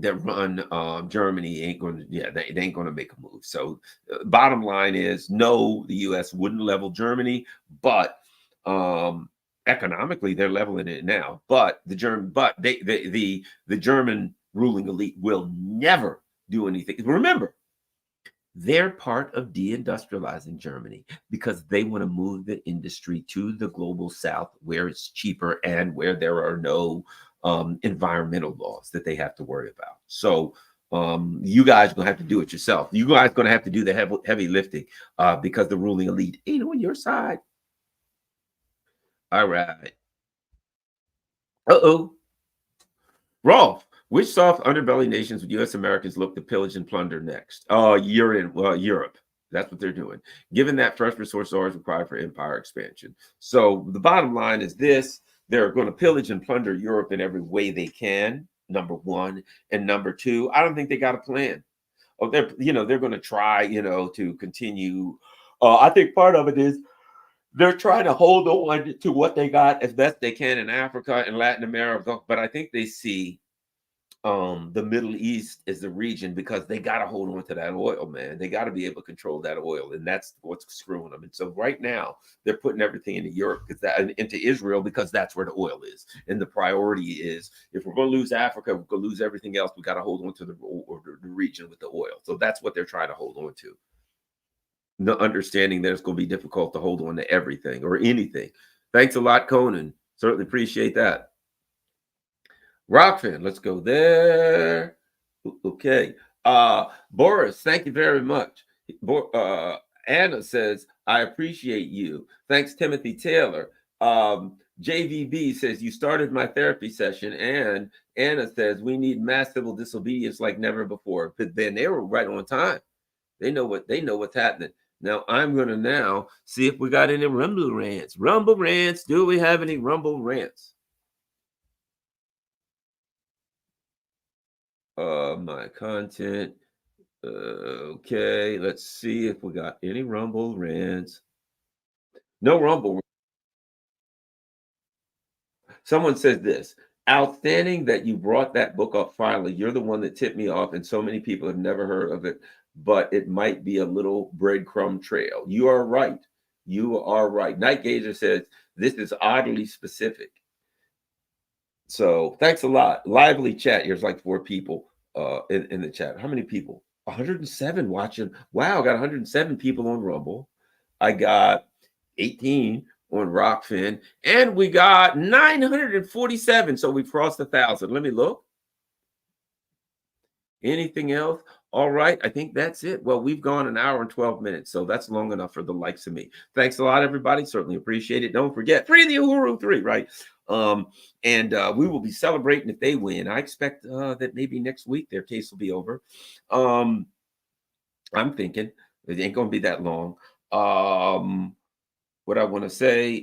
that run Germany ain't going to, yeah, they ain't going to make a move. So, bottom line is, no, the U.S. wouldn't level Germany, but economically they're leveling it now. But the German ruling elite will never do anything. Remember, they're part of deindustrializing Germany because they want to move the industry to the global south where it's cheaper and where there are no environmental laws that they have to worry about. So you guys are going to have to do it yourself. You guys are going to have to do the heavy lifting because the ruling elite ain't on your side. All right. Uh-oh. Rolf, which soft underbelly nations would U.S. Americans look to pillage and plunder next? You're in Europe. That's what they're doing, given that fresh resources are required for empire expansion. So the bottom line is this: they're going to pillage and plunder Europe in every way they can. Number one, and number two, I don't think they got a plan. Oh, they're going to try, to continue. I think part of it is they're trying to hold on to what they got as best they can in Africa and Latin America, but I think they see the Middle East is the region because they got to hold on to that oil, man. They got to be able to control that oil, and that's what's screwing them. And so right now they're putting everything into Europe into Israel because that's where the oil is. And the priority is, if we're going to lose Africa, we're going to lose everything else. We got to hold on to the region with the oil. So that's what they're trying to hold on to. The understanding that it's going to be difficult to hold on to everything or anything. Thanks a lot, Conan. Certainly appreciate that. Rockfin, let's go there. Okay. Boris, thank you very much. Anna says, I appreciate you. Thanks, Timothy Taylor. JVB says, you started my therapy session. And Anna says, we need mass civil disobedience like never before. But then they were right on time. They know what's happening. Now I'm gonna see if we got any Rumble rants. Rumble rants. Do we have any Rumble rants? My content. Okay, let's see if we got any Rumble rants. No Rumble. Someone says this. Outstanding that you brought that book up finally. You're the one that tipped me off, and so many people have never heard of it, but it might be a little breadcrumb trail. You are right. You are right. Night Gazer says this is oddly specific. So thanks a lot. Lively chat. Here's like 4 people in the chat. How many people? 107 watching. Wow, I got 107 people on Rumble. I got 18 on Rockfin, and we got 947. So we crossed 1,000. Let me look. Anything else? All right, I think that's it. Well, we've gone an hour and 12 minutes, so that's long enough for the likes of me. Thanks a lot, everybody. Certainly appreciate it. Don't forget, free the Uhuru 3, right? And we will be celebrating if they win. I expect that maybe next week their case will be over. I'm thinking it ain't going to be that long. What I want to say,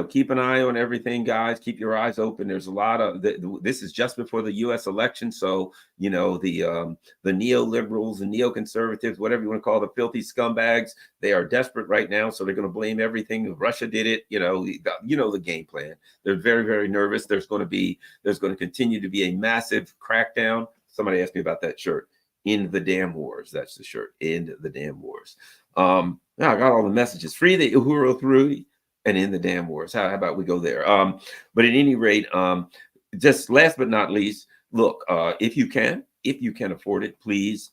keep an eye on everything, guys. Keep your eyes open. There's a lot of this is just before the U.S. election, so the neoliberals and neoconservatives, whatever you want to call the filthy scumbags, they are desperate right now, so they're going to blame everything. Russia did it, the game plan. They're very, very nervous. There's going to continue to be a massive crackdown. Somebody asked me about that shirt. End the damn wars. That's the shirt. End the damn wars. Now I got all the messages. Free the Uhuru 3 and in the damn wars. How about we go there? But at any rate, just last but not least, look, if you can afford it, please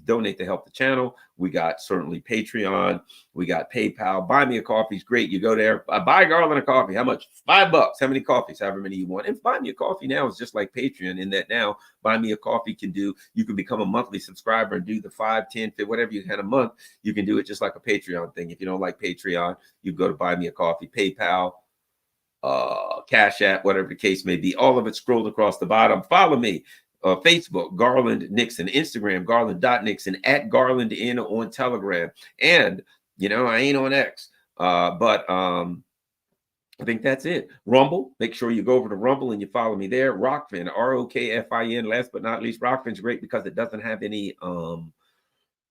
donate to help the channel. We got certainly Patreon, we got PayPal. Buy me a coffee is great. You go there, buy Garland a coffee. How much? $5. How many coffees? However many you want. And buy me a coffee now is just like Patreon in that now buy me a coffee you can become a monthly subscriber and do the 5, 10, 15, whatever you had a month. You can do it just like a Patreon thing. If you don't like Patreon, you go to buy me a coffee, PayPal, Cash App, whatever the case may be. All of it scrolled across the bottom. Follow me. Facebook, Garland Nixon, Instagram, Garland.Nixon, at Garland in on Telegram. And, I ain't on X, but I think that's it. Rumble, make sure you go over to Rumble and you follow me there. Rockfin, ROKFIN. Last but not least, Rockfin's great because it doesn't have any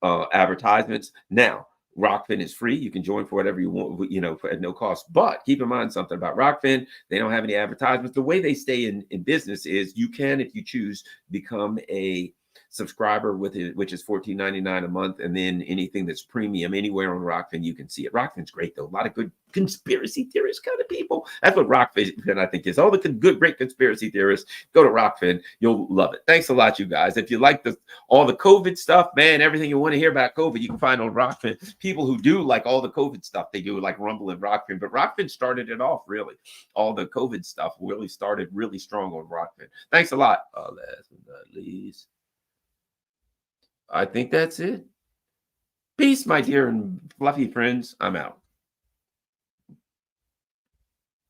advertisements. Now, Rockfin is free. You can join for whatever you want, at no cost. But keep in mind something about Rockfin. They don't have any advertisements. The way they stay in business is you can, if you choose, become a subscriber with it, which is $14.99 a month. And then anything that's premium anywhere on Rockfin, you can see it. Rockfin's great, though. A lot of good conspiracy theorist kind of people. That's what Rockfin, I think, is. All the good, great conspiracy theorists, go to Rockfin. You'll love it. Thanks a lot, you guys. If you like all the COVID stuff, man, everything you want to hear about COVID, you can find on Rockfin. People who do like all the COVID stuff, they do like Rumble and Rockfin. But Rockfin started it off, really. All the COVID stuff really started really strong on Rockfin. Thanks a lot. Last but not least, I think that's it. Peace, my dear and fluffy friends. I'm out.